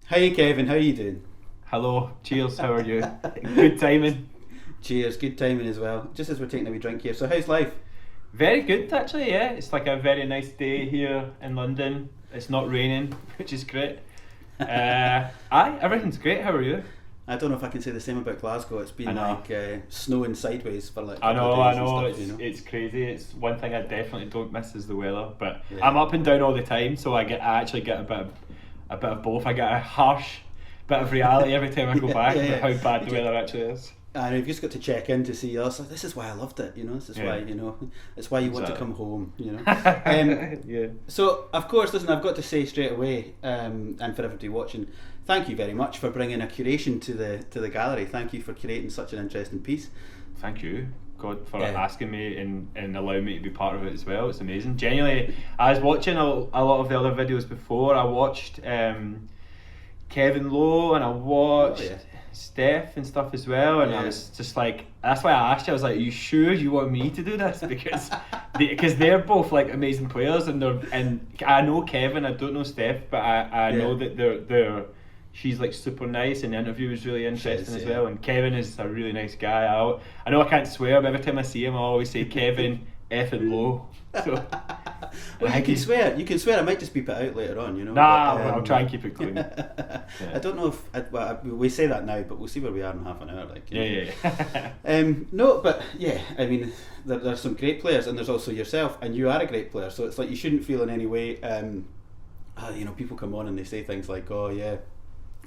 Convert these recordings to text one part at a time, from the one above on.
Hi Kevin, how are you doing? Hello, cheers, how are you? Good timing. Cheers, good timing as well. Just as we're taking a wee drink here. So how's life? Very good actually, yeah. It's like a very nice day here in London. It's not raining, which is great. Everything's great, how are you? I don't know if I can say the same about Glasgow. It's been like snowing sideways for like a I couple know, of I days and know, stuff, you know? it's crazy. It's one thing I definitely don't miss is the weather. But Yeah. I'm up and down all the time, so I actually get a bit of both. I get a harsh bit of reality every time I go back about how bad the weather actually is. And you've just got to check in to see us. This is why I loved it, you know. This is why, you know. It's why you want to come home, you know. Yeah. So of course, listen, I've got to say straight away, and for everybody watching, thank you very much for bringing a curation to the gallery. Thank you for curating such an interesting piece. Thank you, God, for asking me and allowing me to be part of it as well. It's amazing. Genuinely, I was watching a lot of the other videos before. I watched Kevin Lowe and I watched Steph and stuff as well, and I was just like, that's why I asked you. I was like, are you sure you want me to do this? Because they're both like amazing players, and I know Kevin, I don't know Steph, but I know that they're she's like super nice, and the interview was really interesting as well. And Kevin is a really nice guy. I know I can't swear, but every time I see him I always say Kevin effing Low. So well, you can swear. You can swear. I might just beep it out later on, you know. Nah, I'll try and keep it clean. I don't know if we say that now, but we'll see where we are in half an hour. Like, you know. Yeah. No, but yeah, I mean, there's some great players, and there's also yourself, and you are a great player. So it's like you shouldn't feel in any way. You know, people come on and they say things like, "Oh yeah,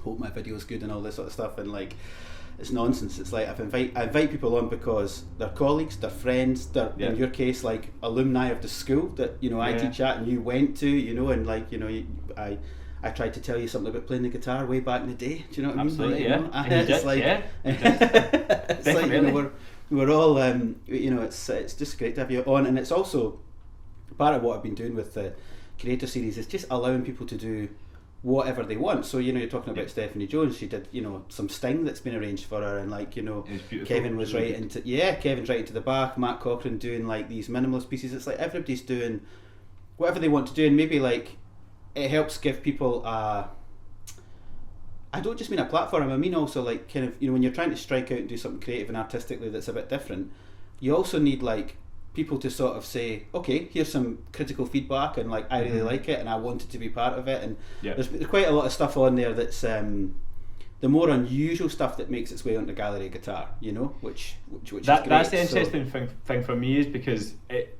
hope my video's good," and all this sort of stuff, and like, it's nonsense. It's like I invite people on because they're colleagues, they're friends, they're in your case like alumni of the school that, you know, I teach at and you went to, you know, and like, you know, I tried to tell you something about playing the guitar way back in the day. Do you know what Absolutely, I mean? Absolutely, You know? It's like, it's like, you know, we're all you know, it's just great to have you on, and it's also part of what I've been doing with the Curator series is just allowing people to do whatever they want. So, you know, you're talking about Stephanie Jones. She did, you know, some Sting that's been arranged for her, and like, you know, Kevin was right into Kevin's right into the Bach. Matt Cochran doing like these minimalist pieces. It's like everybody's doing whatever they want to do, and maybe like it helps give people I don't just mean a platform. I mean also like kind of, you know, when you're trying to strike out and do something creative and artistically that's a bit different, you also need like people to sort of say, okay, here's some critical feedback, and like I really like it and I wanted to be part of it, and there's quite a lot of stuff on there that's the more unusual stuff that makes its way onto gallery guitar, you know, which is great. That's the interesting thing for me, is because it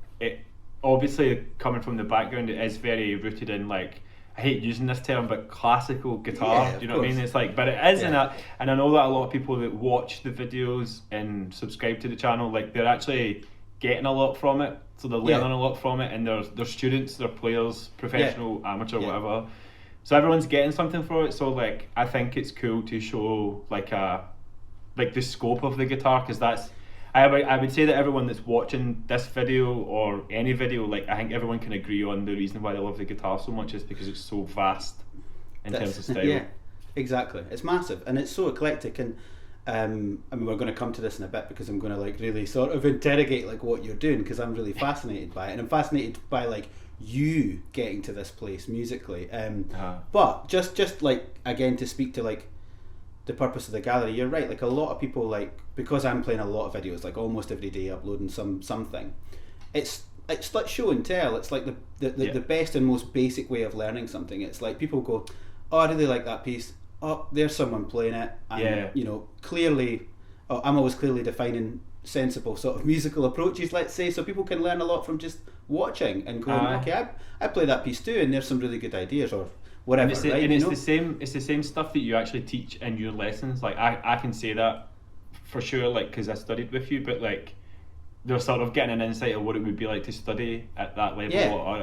obviously, coming from the background, it is very rooted in, like, I hate using this term, but classical guitar. Do you know what I mean? It's like, but it is in that, and I know that a lot of people that watch the videos and subscribe to the channel, like, they're actually getting a lot from it, so they're learning a lot from it, and they're students, they're players, professional, amateur, whatever. So everyone's getting something from it. So like, I think it's cool to show like the scope of the guitar, because that's I would say that everyone that's watching this video or any video, like, I think everyone can agree on the reason why they love the guitar so much is because it's so vast in terms of style. Yeah, exactly. It's massive and it's so eclectic, and I mean, we're going to come to this in a bit because I'm going to like really sort of interrogate like what you're doing, because I'm really fascinated by it, and I'm fascinated by like you getting to this place musically. But just like, again, to speak to like the purpose of the gallery, you're right. Like, a lot of people, like, because I'm playing a lot of videos, like almost every day uploading something. It's like show and tell. It's like the best and most basic way of learning something. It's like people go, oh, I really like that piece. Oh, there's someone playing it. And, you know, clearly, I'm always clearly defining sensible sort of musical approaches, let's say, so people can learn a lot from just watching and going, okay, I play that piece too, and there's some really good ideas or whatever. And it's the same stuff that you actually teach in your lessons. Like, I can say that for sure, like, because I studied with you, but like, they're sort of getting an insight of what it would be like to study at that level or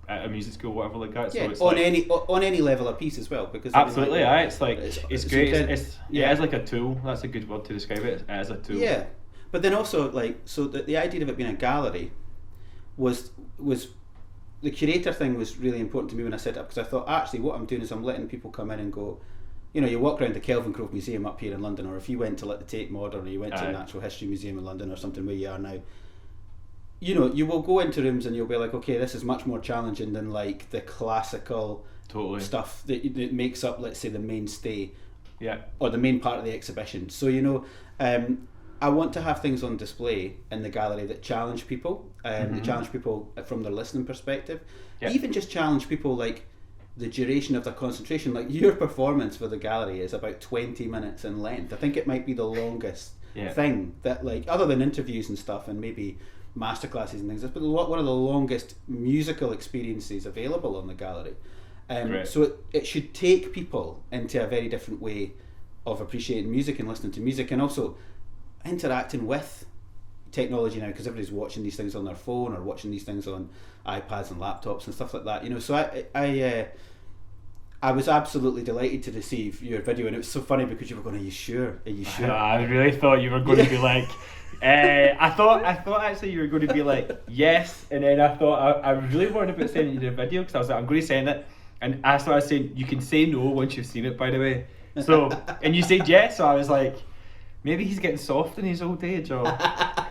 at a music school, whatever like that. Yeah, so it's on any level of piece as well, because absolutely, it's like it's great. It's like a tool. That's a good word to describe it, as a tool. Yeah, but then also, like, so the idea of it being a gallery was the curator thing was really important to me when I set it up, because I thought, actually, what I'm doing is I'm letting people come in and go, you know, you walk around the Kelvingrove Museum up here in London, or if you went to like the Tate Modern, or you went to the Natural History Museum in London or something where you are now, you know, you will go into rooms and you'll be like, okay, this is much more challenging than like the classical stuff that makes up, let's say, the mainstay, yeah, or the main part of the exhibition. So I want to have things on display in the gallery that challenge people, that challenge people from their listening perspective, even just challenge people like the duration of their concentration. Like your performance for the gallery is about 20 minutes in length. I think it might be the longest thing that, like, other than interviews and stuff and maybe masterclasses and things, it's one of the longest musical experiences available on the gallery. So it should take people into a very different way of appreciating music and listening to music, and also interacting with technology now, because everybody's watching these things on their phone or watching these things on iPads and laptops and stuff like that. So I was absolutely delighted to receive your video, and it was so funny because you were going, "Are you sure? Are you sure?" I really thought you were going to be like, I thought actually you were going to be like, yes, and then I thought I really worried about sending you the video, because I was like, I'm going to send it, and I started saying you can say no once you've seen it, by the way. So and you said yes, so I was like, maybe he's getting soft in his old age, or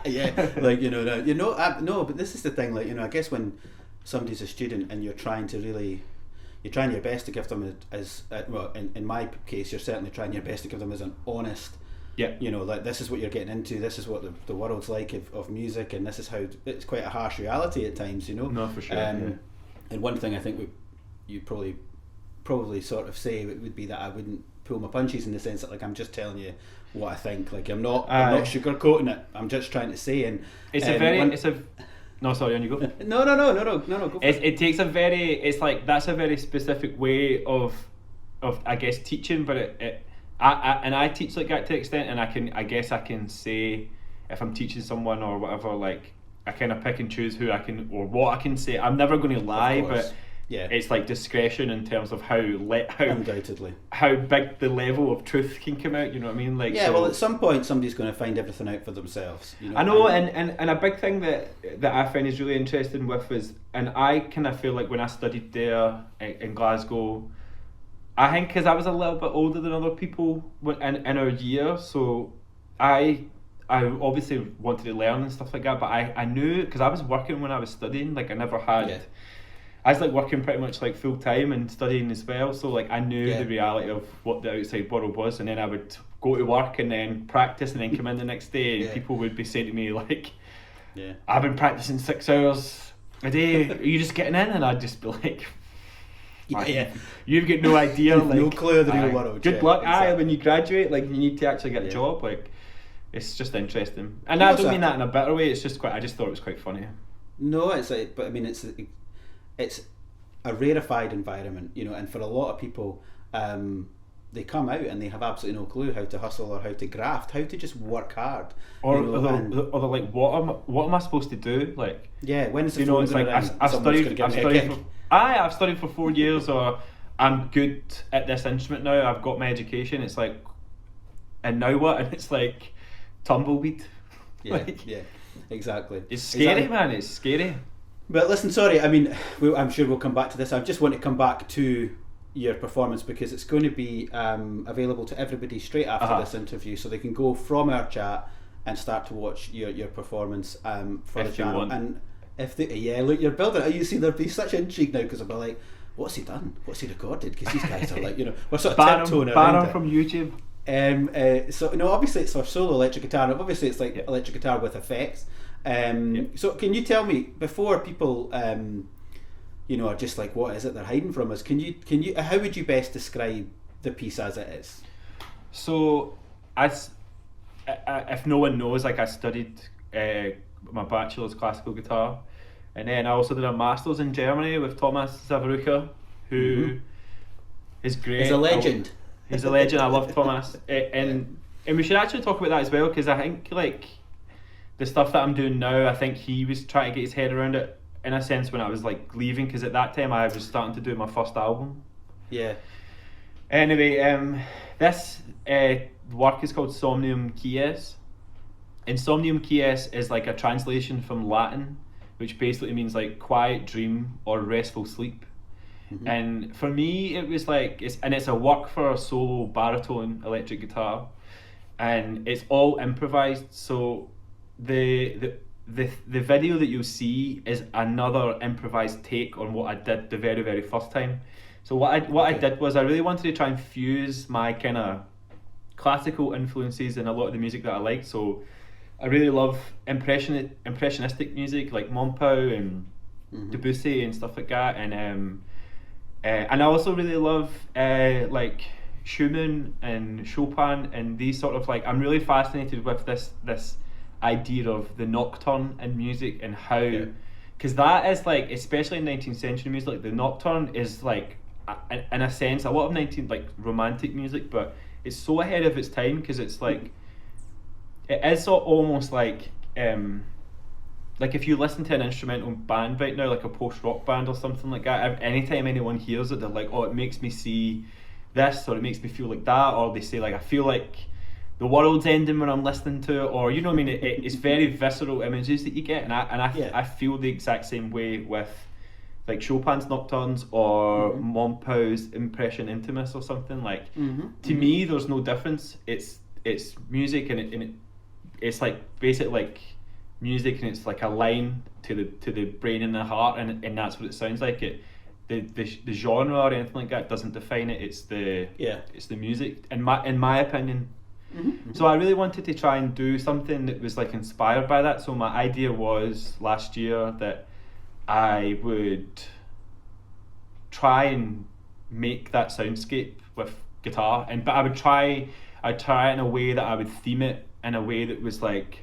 yeah, like no, but this is the thing, like, I guess when somebody's a student and you're trying your best to give them as well, in my case, you're certainly trying your best to give them as an honest, like, this is what you're getting into, this is what the world's like of music, and this is how it's quite a harsh reality at times, No, for sure. And one thing I think you probably sort of say would be that I wouldn't pull my punches, in the sense that, like, I'm just telling you what I think, like, I'm not sugarcoating it, I'm just trying to say, and no, sorry, on you go. No, go for it. It takes it's like, that's a very specific way of I guess teaching, but I teach like that to an extent, and I guess I can say, if I'm teaching someone or whatever, like, I kind of pick and choose who I can, or what I can say. I'm never going to lie, but it's like discretion in terms of how undoubtedly how big the level of truth can come out. You know what I mean? Like, well, at some point somebody's going to find everything out for themselves. I know, and a big thing that I find is really interesting with is, and I kind of feel like when I studied there in Glasgow, I think because I was a little bit older than other people in our year, so I obviously wanted to learn and stuff like that, but I knew, because I was working when I was studying, like, I never had. I was like working pretty much like full time and studying as well, so like I knew the reality of what the outside world was, and then I would go to work and then practice and then come in the next day, and people would be saying to me like, I've been practicing 6 hours a day, are you just getting in? And I'd just be like, you've got no idea, like, no clue of the real world. Good luck, exactly. When you graduate, like, you need to actually get a job, like, it's just interesting, and I don't mean that in a bitter way, it's just I just thought it was quite funny. No, but I mean, it's a rarefied environment, and for a lot of people, they come out and they have absolutely no clue how to hustle or how to graft, how to just work hard, or they're like, what am I supposed to do? Like, when is the phone it's like, I've studied for 4 years, or I'm good at this instrument now, I've got my education, it's like, and now what? And it's like tumbleweed. Exactly. It's scary, man. It's scary. But listen, sorry, I mean, I'm sure we'll come back to this. I just want to come back to your performance, because it's going to be available to everybody straight after this interview, so they can go from our chat and start to watch your performance for the channel. And if look, you're building it. You see, there'll be such intrigue now, because I'll be like, what's he done? What's he recorded? Because these guys are like, we're sort of tiptoeing around it. From YouTube. So obviously it's for solo electric guitar, and obviously it's like electric guitar with effects. So can you tell me, before people are just like, what is it they're hiding from us, can you how would you best describe the piece as it is? So if no one knows, like, I studied my bachelor's classical guitar, and then I also did a master's in Germany with Thomas Zawarucha, who is great. He's a legend. He's a legend. I love Thomas, and we should actually talk about that as well, because I think, like, the stuff that I'm doing now, I think he was trying to get his head around it, in a sense, when I was like leaving, because at that time I was starting to do my first album. Anyway, this work is called Somnium Quies, and Somnium Quies is like a translation from Latin, which basically means like quiet dream or restful sleep. And for me, it was like, it's a work for a solo baritone electric guitar, and it's all improvised. So the video that you'll see is another improvised take on what I did the very, very first time. So what I did was I really wanted to try and fuse my kind of classical influences in a lot of the music that I liked. So I really love impressionistic music like Montpau and Debussy and stuff like that, and I also really love like Schumann and Chopin and these sort of like, I'm really fascinated with this idea of the nocturne in music and how, because that is like, especially in 19th century music, like the nocturne is like in a sense a lot of 19th like romantic music, but it's so ahead of its time because it's like it is sort of almost like if you listen to an instrumental band right now, like a post-rock band or something like that, anytime anyone hears it, they're like, oh, it makes me see this, or it makes me feel like that, or they say like, I feel like the world's ending when I'm listening to it, or you know what I mean, it's very visceral images that you get, and I feel the exact same way with like Chopin's Nocturnes or Montpau's Impression Intimus or something, like to me there's no difference. It's music, and it's like basically like music, and it's like a line to the brain and the heart, and that's what it sounds like. The genre or anything like that doesn't define it. It's the music in my opinion. So I really wanted to try and do something that was like inspired by that. So my idea was last year that I would try and make that soundscape with guitar, but I'd try it in a way that I would theme it in a way that was like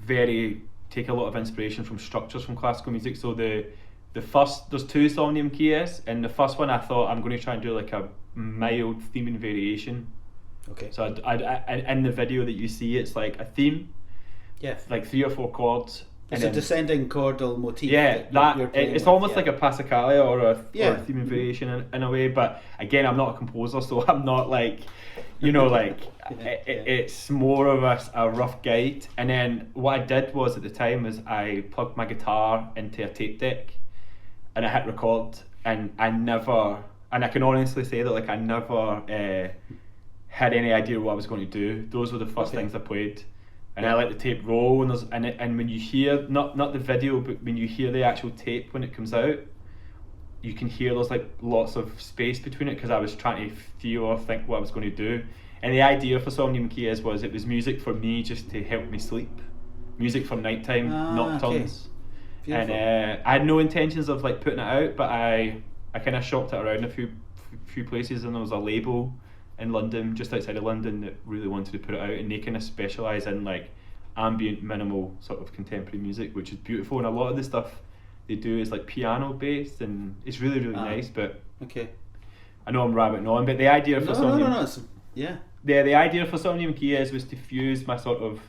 take a lot of inspiration from structures from classical music. So there's two Somnium Quies, and the first one I thought I'm going to try and do like a mild theming variation. Okay. So I in the video that you see, it's like a theme, like 3 or 4 chords. It's a descending chordal motif. Yeah, it's almost like a passacaglia or a theming variation in a way. But again, I'm not a composer, so I'm not like, you know, like it's more of a rough guide. And then what I did was at the time is I plugged my guitar into a tape deck, and I hit record, and I can honestly say that like I never had any idea what I was going to do. Those were the first things I played. And I let the tape roll, and when you hear not the video, but when you hear the actual tape when it comes out, you can hear there's like lots of space between it, because I was trying to feel or think what I was going to do. And the idea for Somnium Quies was it was music for me just to help me sleep, music for nighttime nocturnes. Okay. And I had no intentions of like putting it out, but I kind of shopped it around a few places, and there was a label in London, just outside of London, that really wanted to put it out, and they kind of specialise in like ambient, minimal sort of contemporary music, which is beautiful. And a lot of the stuff they do is like piano based, and it's really nice. But I know I'm rabbiting on, but the idea for the idea for Somnium Quies was to fuse my sort of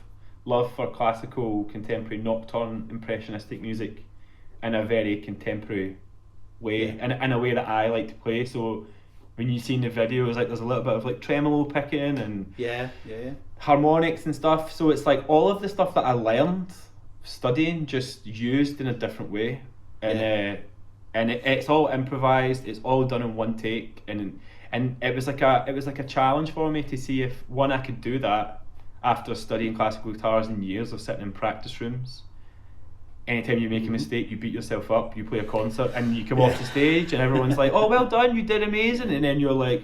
love for classical, contemporary, nocturne, impressionistic music in a very contemporary way, and in a way that I like to play. So when you see in the video, it's like there's a little bit of like tremolo picking and harmonics and stuff. So it's like all of the stuff that I learned studying, just used in a different way, and it's all improvised. It's all done in one take, and it was like a challenge for me to see if I could do that after studying classical guitars and years of sitting in practice rooms. Anytime you make a mistake, you beat yourself up, you play a concert, and you come off the stage and everyone's like, oh, well done, you did amazing, and then you're like,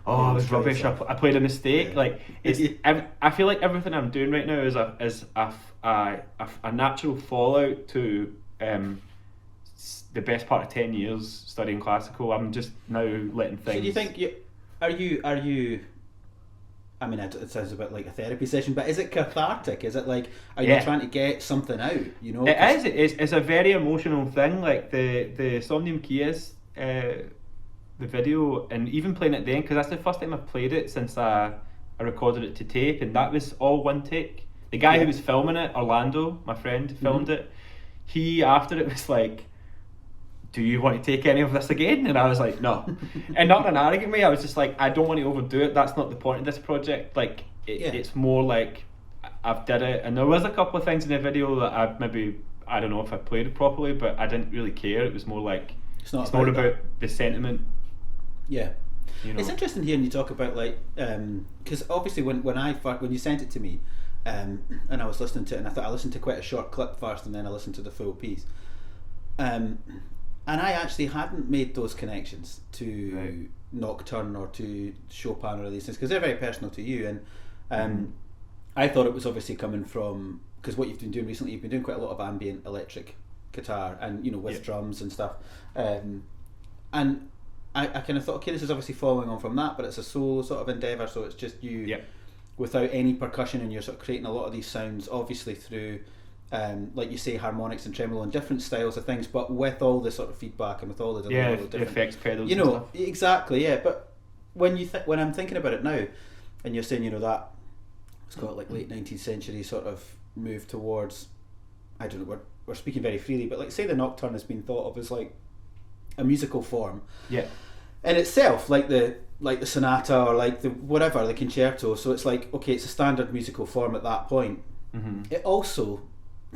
oh, I was rubbish, I played a mistake. Like I feel like everything I'm doing right now is a natural fallout to the best part of 10 years studying classical. I'm just now letting things... So do you think are you I mean, it sounds a bit like a therapy session, but is it cathartic? Is it like, are you trying to get something out? You know, it is. It's a very emotional thing. Like the Somnium Quies, the video, and even playing it then, because that's the first time I've played it since I recorded it to tape, and that was all one take. The guy who was filming it, Orlando, my friend, filmed it. He, after it, was like, do you want to take any of this again? And I was like, no. And not in an arrogant way, I was just like, I don't want to overdo it. That's not the point of this project. Like, it's more like, I've did it. And there was a couple of things in the video that I don't know if I played it properly, but I didn't really care. It was more like, it's more about the sentiment. Yeah. You know? It's interesting hearing you talk about like, because obviously when you sent it to me, and I was listening to it, and I thought I listened to quite a short clip first, and then I listened to the full piece. And I actually hadn't made those connections to Nocturne or to Chopin or these things, because they're very personal to you. And I thought it was obviously coming from, because what you've been doing recently, you've been doing quite a lot of ambient electric guitar and, you know, with drums and stuff. And I kind of thought, okay, this is obviously following on from that, but it's a solo sort of endeavour, so it's just you without any percussion, and you're sort of creating a lot of these sounds, obviously through, like you say, harmonics and tremolo and different styles of things, but with all the sort of feedback and with all the different effects pedals, you know, and stuff. Exactly, yeah. But when I'm thinking about it now, and you're saying, you know, that it's got like late 19th century sort of move towards, I don't know, we're speaking very freely, but like say the Nocturne has been thought of as like a musical form in itself, like the sonata or like the whatever, the concerto. So it's like, okay, it's a standard musical form at that point. It also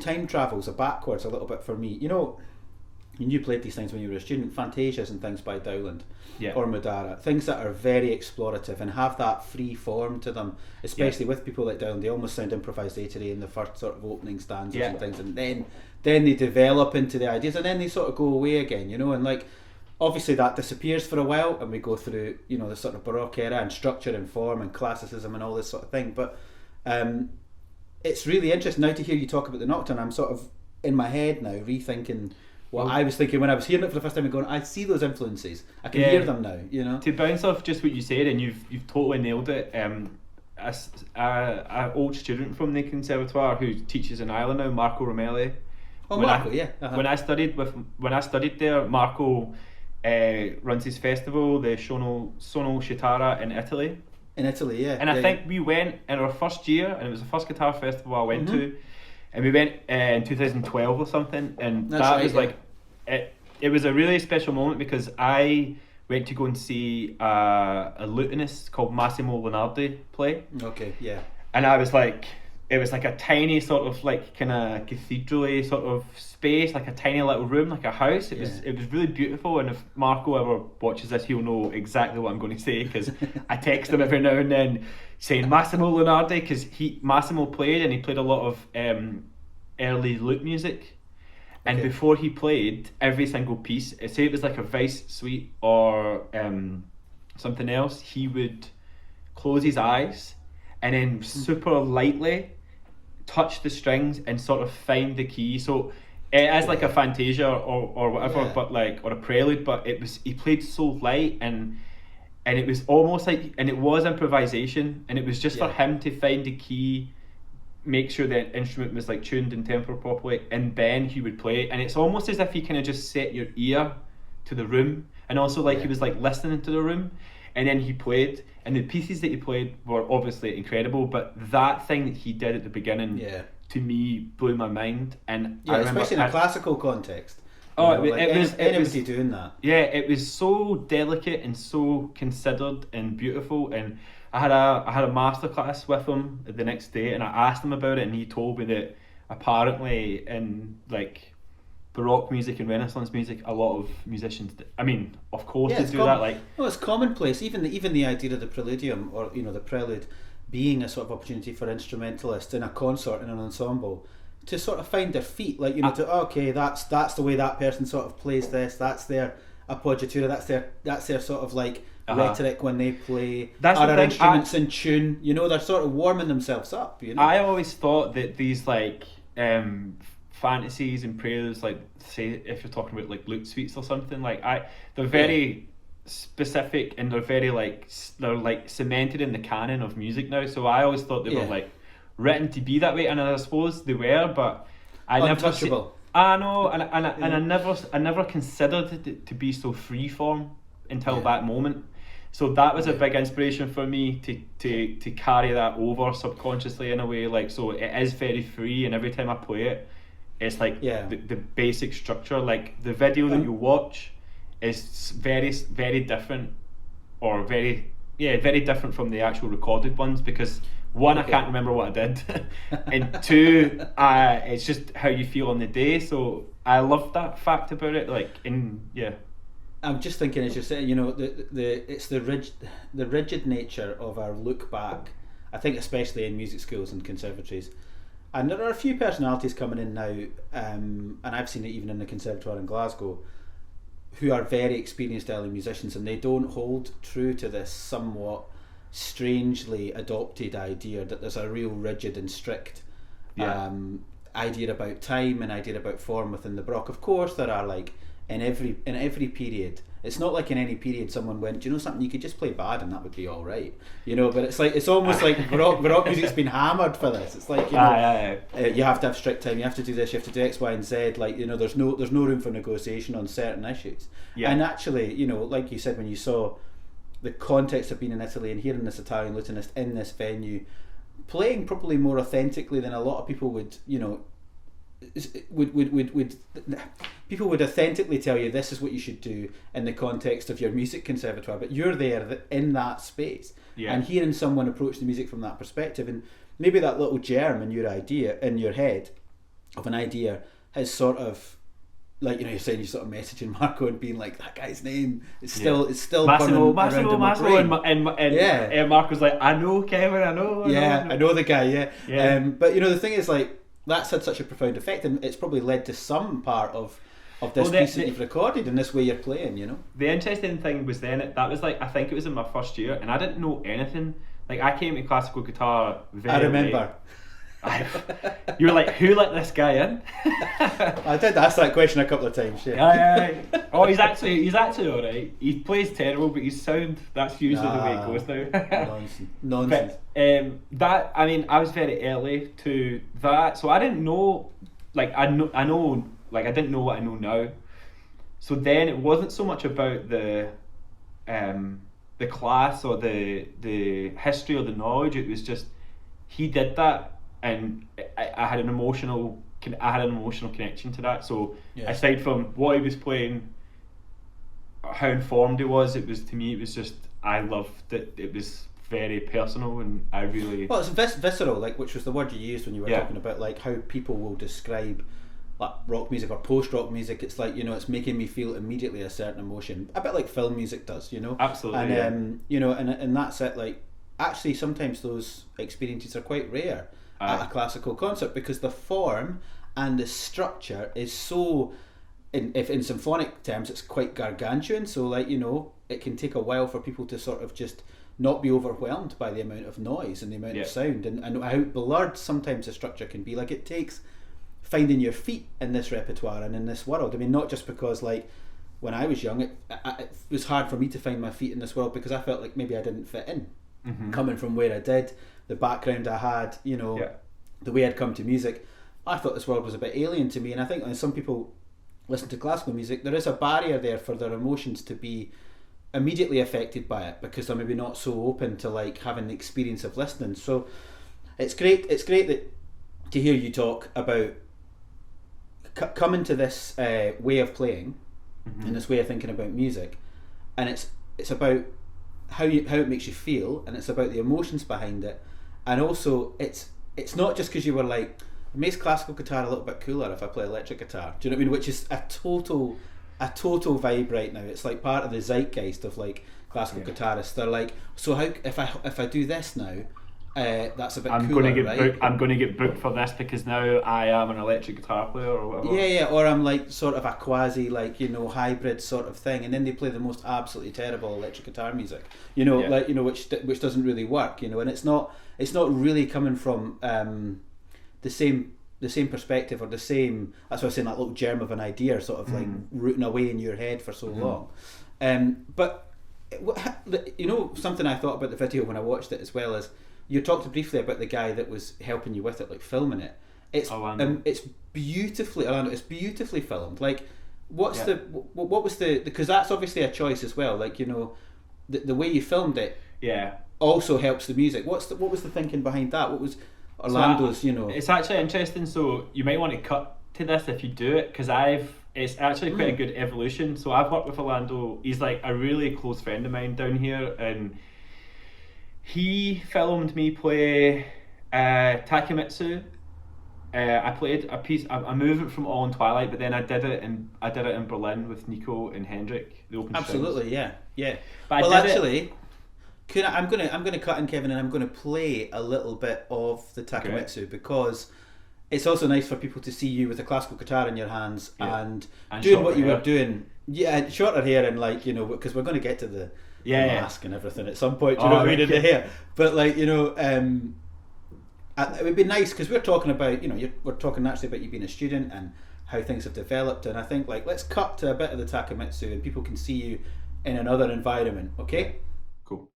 time travels backwards a little bit for me. You know, and you played these things when you were a student, fantasias and things by Dowland or Madara, things that are very explorative and have that free form to them, especially with people like Dowland. They almost sound improvisatory in the first sort of opening stanzas and things, and then they develop into the ideas, and then they sort of go away again, you know, and like obviously that disappears for a while, and we go through, you know, the sort of Baroque era and structure and form and classicism and all this sort of thing. But it's really interesting now to hear you talk about the Nocturne. I'm sort of in my head now rethinking what I was thinking when I was hearing it for the first time and going, I see those influences. I can hear them now, you know. To bounce off just what you said, and you've totally nailed it. As an old student from the Conservatoire who teaches in Ireland now, Marco Romelli. Oh, Marco, When I studied there, Marco runs his festival, the Sono Shitara in Italy. In Italy, yeah. And I think we went in our first year, and it was the first guitar festival I went to. And we went in 2012 or something, and that was like, it was a really special moment because I went to go and see a lutenist called Massimo Lenardi play. Okay, yeah. And I was like, it was like a tiny sort of like kind of cathedral-y sort of space, like a tiny little room, like a house. It was really beautiful, and if Marco ever watches this, he'll know exactly what I'm going to say, because I text him every now and then saying Massimo Lenardi, because Massimo played, and he played a lot of early lute music. And before he played, every single piece, say it was like a Vice suite or something else, he would close his eyes and then super lightly touch the strings and sort of find the key. So it is like a fantasia or whatever, but like, or a prelude, but he played so light, and it was almost like, and it was improvisation, and it was just for him to find the key, make sure the instrument was like tuned and tempered properly, and then he would play. And it's almost as if he kind of just set your ear to the room, and also like he was like listening to the room, and then he played, and the pieces that he played were obviously incredible, but that thing that he did at the beginning to me blew my mind. And I remember, especially in a classical context. It was doing that. Yeah, it was so delicate and so considered and beautiful. And I had a masterclass with him the next day, and I asked him about it, and he told me that apparently in like Baroque music and Renaissance music, a lot of musicians, of course, they do that. Like, it's commonplace. Even the idea of the preludium, or you know, the prelude, being a sort of opportunity for instrumentalists in a concert, in an ensemble, to sort of find their feet. Like, you know, that's the way that person sort of plays this. That's their appoggiatura. That's their sort of like rhetoric when they play. Are our instruments in tune? You know, they're sort of warming themselves up. You know, I always thought that these like fantasies and preludes, like say if you're talking about like lute suites or something, like they're very specific, and they're very like cemented in the canon of music now. So I always thought they were like written to be that way, and I suppose they were, but I untouchable. I know, and I never considered it to be so freeform until that moment. So that was a big inspiration for me to carry that over subconsciously in a way. Like, so it is very free, and every time I play it, it's like the basic structure. Like the video that you watch is very, very different, or very different from the actual recorded ones, because one, I can't remember what I did, and two, it's just how you feel on the day. So I love that fact about it. Like, I'm just thinking, as you're saying, you know, it's the rigid nature of our look back. I think especially in music schools and conservatories, and there are a few personalities coming in now, and I've seen it even in the Conservatoire in Glasgow, who are very experienced early musicians, and they don't hold true to this somewhat strangely adopted idea that there's a real rigid and strict idea about time and idea about form within the Baroque. Of course, there are, like, in every period. It's not like in any period someone went, do you know something, you could just play bad and that would be all right, you know. But it's almost like Baroque music's been hammered for this. It's like, you know, you have to have strict time, you have to do this, you have to do X, Y, and Z. Like, you know, there's no room for negotiation on certain issues. Yeah. And actually, you know, like you said, when you saw the context of being in Italy and hearing this Italian lutenist in this venue, playing probably more authentically than a lot of people would, you know, people would authentically tell you this is what you should do in the context of your music conservatoire, but you're there in that space, and hearing someone approach the music from that perspective, and maybe that little germ in your idea, in your head, of an idea has sort of, like, you know, you're saying, you're sort of messaging Marco and being like, that guy's name, it's still Massimo, and Marco's like, I know Kevin, I know the guy, but you know, the thing is, like, that's had such a profound effect, and it's probably led to some part of this piece that you've recorded, and this way you're playing, you know. The interesting thing was then, that was like, I think it was in my first year, and I didn't know anything. Like, I came to classical guitar very I remember. You were like, who let this guy in? I did ask that question a couple of times, Oh, he's actually alright. He plays terrible, but his sound, that's usually the way it goes now. Nonsense. But, that, I mean, I was very early to that, so I didn't know, like, I know, like, I didn't know what I know now. So then it wasn't so much about the class or the history or the knowledge. It was just, he did that, and I had an emotional connection to that. So aside from what he was playing, how informed he was, it was, to me, it was just, I loved it. It was very personal, and I really, well, it's visceral, like, which was the word you used when you were talking about, like, how people will describe, like, rock music or post-rock music. It's like, you know, it's making me feel immediately a certain emotion, a bit like film music does, you know. Absolutely. And you know, and that's it. Like, actually, sometimes those experiences are quite rare at a classical concert, because the form and the structure is so, in symphonic terms, it's quite gargantuan. So, like, you know, it can take a while for people to sort of just not be overwhelmed by the amount of noise and the amount of sound, and how blurred sometimes the structure can be. Like, it takes finding your feet in this repertoire and in this world. I mean, not just because, like, when I was young, it was hard for me to find my feet in this world, because I felt like maybe I didn't fit in, coming from where I did, the background I had, you know, the way I'd come to music. I thought this world was a bit alien to me, and I think when some people listen to classical music, there is a barrier there for their emotions to be immediately affected by it, because they're maybe not so open to, like, having the experience of listening. So it's great that to hear you talk about coming to this way of playing, and this way of thinking about music, and it's about how it makes you feel, and it's about the emotions behind it, and also it's not just because you were like, it makes classical guitar a little bit cooler if I play electric guitar. Do you know what I mean? Which is a total vibe right now. It's like part of the zeitgeist of, like, classical guitarists. They're like, so how if I do this now, that's a bit cooler, right? I'm going to get booked for this because now I am an electric guitar player or whatever. Yeah, or I'm like sort of a quasi, like, you know, hybrid sort of thing, and then they play the most absolutely terrible electric guitar music, you know, like, you know, which doesn't really work, you know, and it's not really coming from the same perspective, or the same, that's why I was saying, that little germ of an idea sort of like rooting away in your head for so long. But you know, something I thought about the video when I watched it as well is, you talked briefly about the guy that was helping you with it, like filming it. It's beautifully, Orlando, it's beautifully filmed. Like, what was the, because that's obviously a choice as well. Like, you know, the way you filmed it also helps the music. What was the thinking behind that? What was Orlando's, you know? It's actually interesting, so you might want to cut to this if you do it, because it's actually quite a good evolution. So I've worked with Orlando. He's like a really close friend of mine down here, and he filmed me play Takemitsu. I played a piece, a movement from All in Twilight, but then I did it in Berlin with Nico and Hendrik, the open Absolutely, strings. yeah. But well, actually, I'm gonna cut in, Kevin, and I'm gonna play a little bit of the Takemitsu, because it's also nice for people to see you with a classical guitar in your hands and doing what you were doing Yeah, shorter hair and like, you know, because we're going to get to the mask and everything at some point. Do you know what I mean? In the hair, but like, you know, it would be nice because we're talking about, you know, we're talking actually about you being a student and how things have developed, and I think like let's cut to a bit of the Takamitsu and people can see you in another environment. Okay. Cool.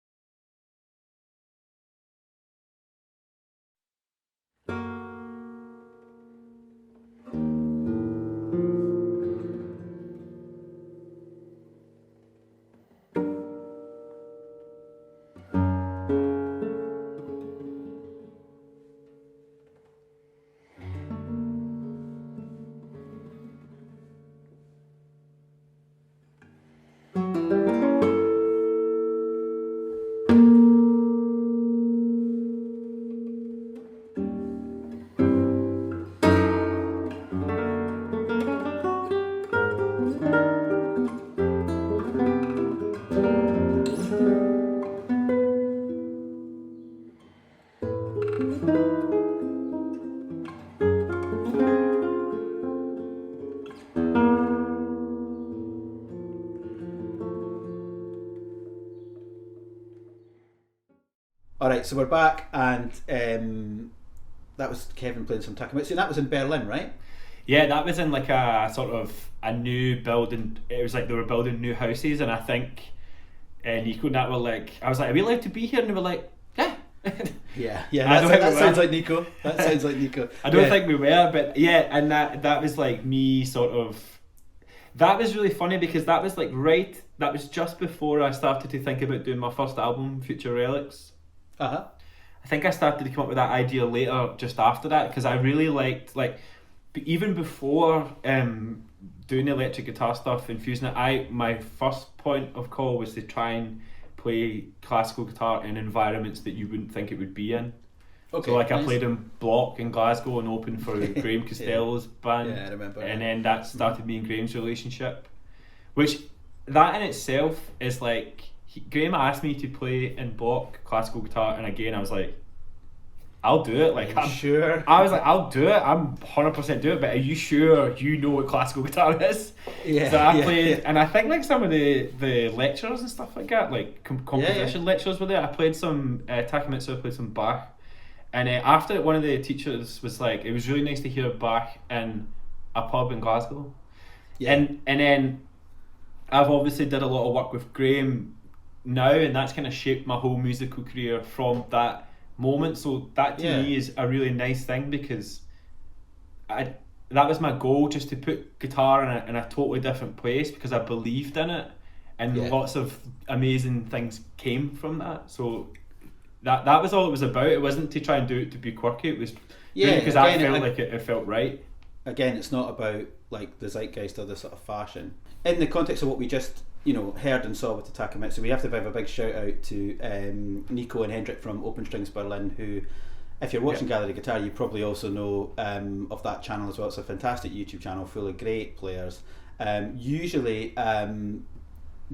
Alright, so we're back, and that was Kevin playing some Takamitsu, and that was in Berlin, right? Yeah, that was in like a sort of a new building. It was like they were building new houses, and I think Nico and that were like, I was like, are we allowed to be here? And they were like, yeah. That sounds like Nico. That sounds like Nico. I don't think we were, but yeah, and that was like me sort of. That was really funny because that was that was just before I started to think about doing my first album, Future Relics. Uh-huh. I think I started to come up with that idea later, just after that, because I really liked, like, even before doing the electric guitar stuff and fusing it, my first point of call was to try and play classical guitar in environments that you wouldn't think it would be in. Okay, so like nice. I played in Block in Glasgow and opened for Graham Costello's band. Yeah, I remember. And then that started me and Graham's relationship, which that in itself is like, Graham asked me to play in Bach classical guitar, and again I was like, I'll do it. Like, I'm sure. I was like, I'll do it. I'm 100% do it. But are you sure you know what classical guitar is? Yeah. So I played, and I think like some of the lectures and stuff like that, like composition lectures were there. I played some Takamitsu. I played some Bach, and after it, one of the teachers was like, it was really nice to hear Bach in a pub in Glasgow. Yeah. And then I've obviously did a lot of work with Graham now, and that's kind of shaped my whole musical career from that moment. So that to me is a really nice thing, because that was my goal, just to put guitar in a totally different place, because I believed in it, and lots of amazing things came from that. So that was all it was about. It wasn't to try and do it to be quirky. It was because I felt like it felt right. Again, it's not about like the zeitgeist or the sort of fashion. In the context of what we just heard and saw with the Takamitsu, we have to give a big shout out to Nico and Hendrik from Open Strings Berlin, who, if you're watching Gallery Guitar, you probably also know of that channel as well. It's a fantastic YouTube channel full of great players, usually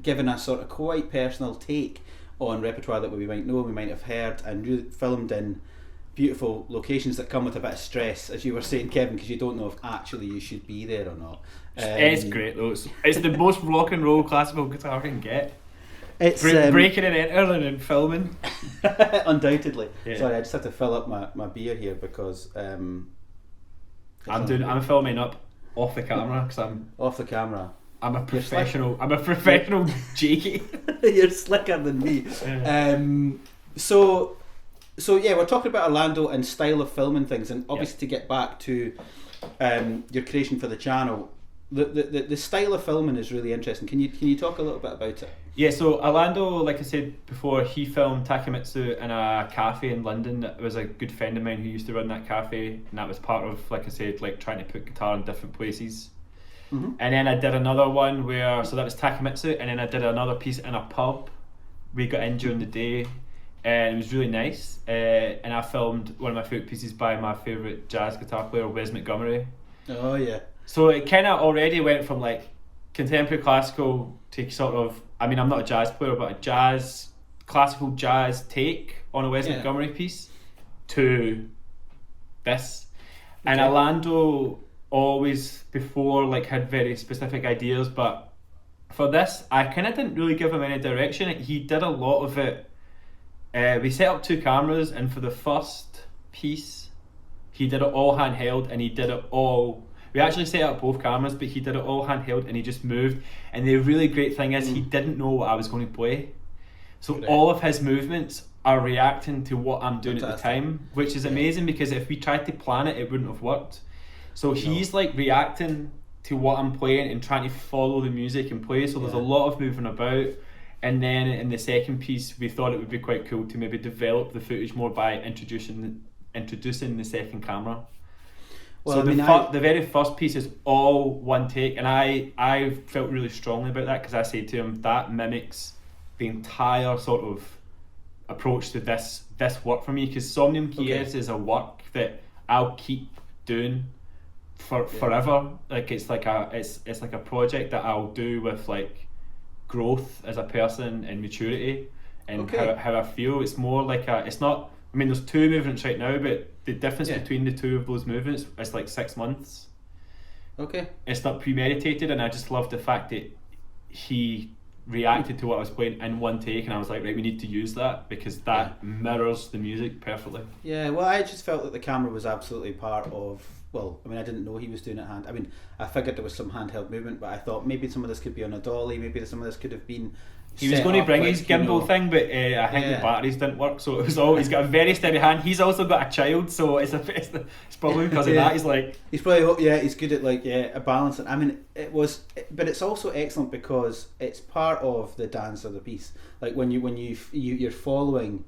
giving a sort of quite personal take on repertoire that we might know, we might have heard, and really filmed in beautiful locations that come with a bit of stress, as you were saying, Kevin, because you don't know if actually you should be there or not. It's great though. It's the most rock and roll classical guitar can get. It's breaking and entering and filming. Undoubtedly. Yeah. Sorry, I just have to fill up my beer here because I'm filming up off the camera because I'm off the camera. I'm a professional. I'm a professional jakey. You're slicker than me. Yeah. So yeah, we're talking about Orlando and style of filming things, and obviously to get back to your creation for the channel, the style of filming is really interesting. Can you talk a little bit about it? Yeah, so Orlando, like I said before, he filmed Takamitsu in a cafe in London. That was a good friend of mine who used to run that cafe, and that was part of, like I said, like trying to put guitar in different places. Mm-hmm. And then I did another one so that was Takamitsu, and then I did another piece in a pub. We got in during the day, and it was really nice. And I filmed one of my favourite pieces by my favourite jazz guitar player, Wes Montgomery. Oh yeah. So it kind of already went from like contemporary classical to sort of, I mean, I'm not a jazz player, but a classical jazz take on a Wes Montgomery piece to this. Okay. And Orlando always before like had very specific ideas, but for this, I kind of didn't really give him any direction. He did a lot of it. We set up 2 cameras, and for the first piece, he did it all handheld, and he did it all. We actually set up both cameras, but he did it all handheld, and he just moved. And the really great thing is, he didn't know what I was going to play, so all of his movements are reacting to what I'm doing at the time, which is amazing, because if we tried to plan it, it wouldn't have worked. So he's like reacting to what I'm playing and trying to follow the music and play. So there's a lot of moving about. And then in the second piece, we thought it would be quite cool to maybe develop the footage more by introducing the second camera. Well, so the very first piece is all one take, and I felt really strongly about that, because I said to him that mimics the entire sort of approach to this work for me, because Somnium Quies is a work that I'll keep doing forever. Like it's like a project that I'll do with like growth as a person and maturity and how I feel. It's more like it's not, I mean, there's 2 movements right now, but the difference between the 2 of those movements is like 6 months. It's not premeditated, and I just love the fact that he reacted to what I was playing in one take, and I was like, right, we need to use that, because that mirrors the music perfectly. Yeah, well, I just felt that the camera was absolutely part of, well, I mean, I didn't know he was doing it hand. I mean, I figured there was some handheld movement, but I thought maybe some of this could be on a dolly, maybe some of this could have been. He was going to bring his gimbal thing, but I think the batteries didn't work, so it was all. He's got a very steady hand. He's also got a child, so it's probably because of that. He's probably he's good at a balance. I mean, but it's also excellent because it's part of the dance of the piece. Like when you're following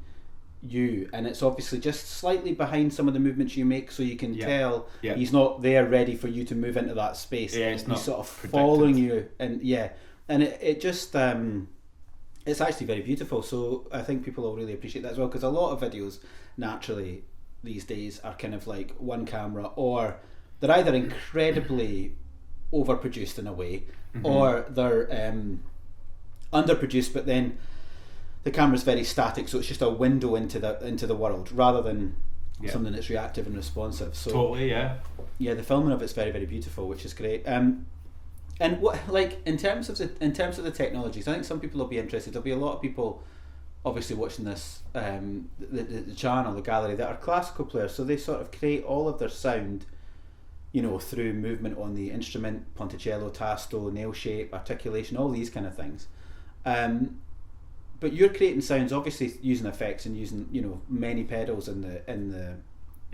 you, and it's obviously just slightly behind some of the movements you make, so you can tell he's not there ready for you to move into that space. He's sort of following you, and it just it's actually very beautiful. So I think people will really appreciate that as well, because a lot of videos naturally these days are kind of like one camera, or they're either incredibly overproduced in a way, or they're underproduced, but then the camera's very static, so it's just a window into the world rather than something that's reactive and responsive. So totally, the filming of it's very, very beautiful, which is great. And what, like, in terms of the technologies, I think some people will be interested. There'll be a lot of people obviously watching this, the channel, the gallery, that are classical players, so they sort of create all of their sound, through movement on the instrument, ponticello, tasto, nail shape, articulation, all these kind of things. But you're creating sounds obviously using effects and using many pedals in the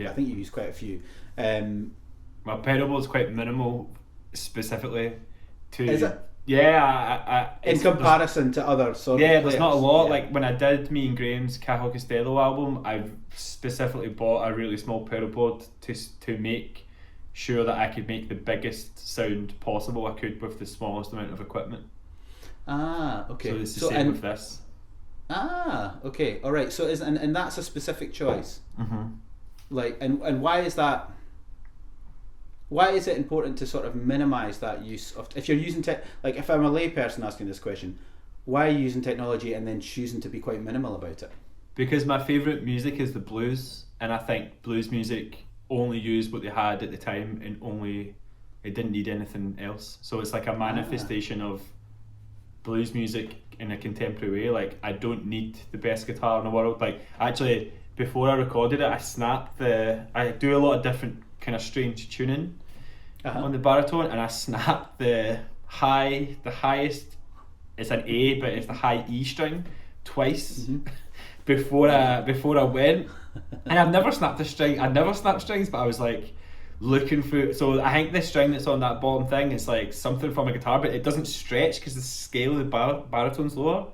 I think you use quite a few. My pedal board's quite minimal, specifically. Is it? Yeah, in comparison to other sort of there's players. not a lot. Like when I did me and Graham's Cahill Costello album, I specifically bought a really small pedal board to make sure that I could make the biggest sound possible I could with the smallest amount of equipment. Okay. So it's the same with this. Okay, all right. So and that's a specific choice. Like, and why is that? Why is it important to sort of minimise that use of, if you're using like if I'm a lay person asking this question, why are you using technology and then choosing to be quite minimal about it? Because my favourite music is the blues, and I think blues music only used what they had at the time, and it didn't need anything else. So it's like a manifestation of blues music in a contemporary way. Like, I don't need the best guitar in the world. Like, actually, before I recorded it, I do a lot of different kind of strange tuning on the baritone, and I snapped the highest, it's an A, but it's the high E string twice before I went. And I've never snapped strings, but I was like looking through. So I think the string that's on that bottom thing is like something from a guitar, but it doesn't stretch because the scale of the baritone's lower.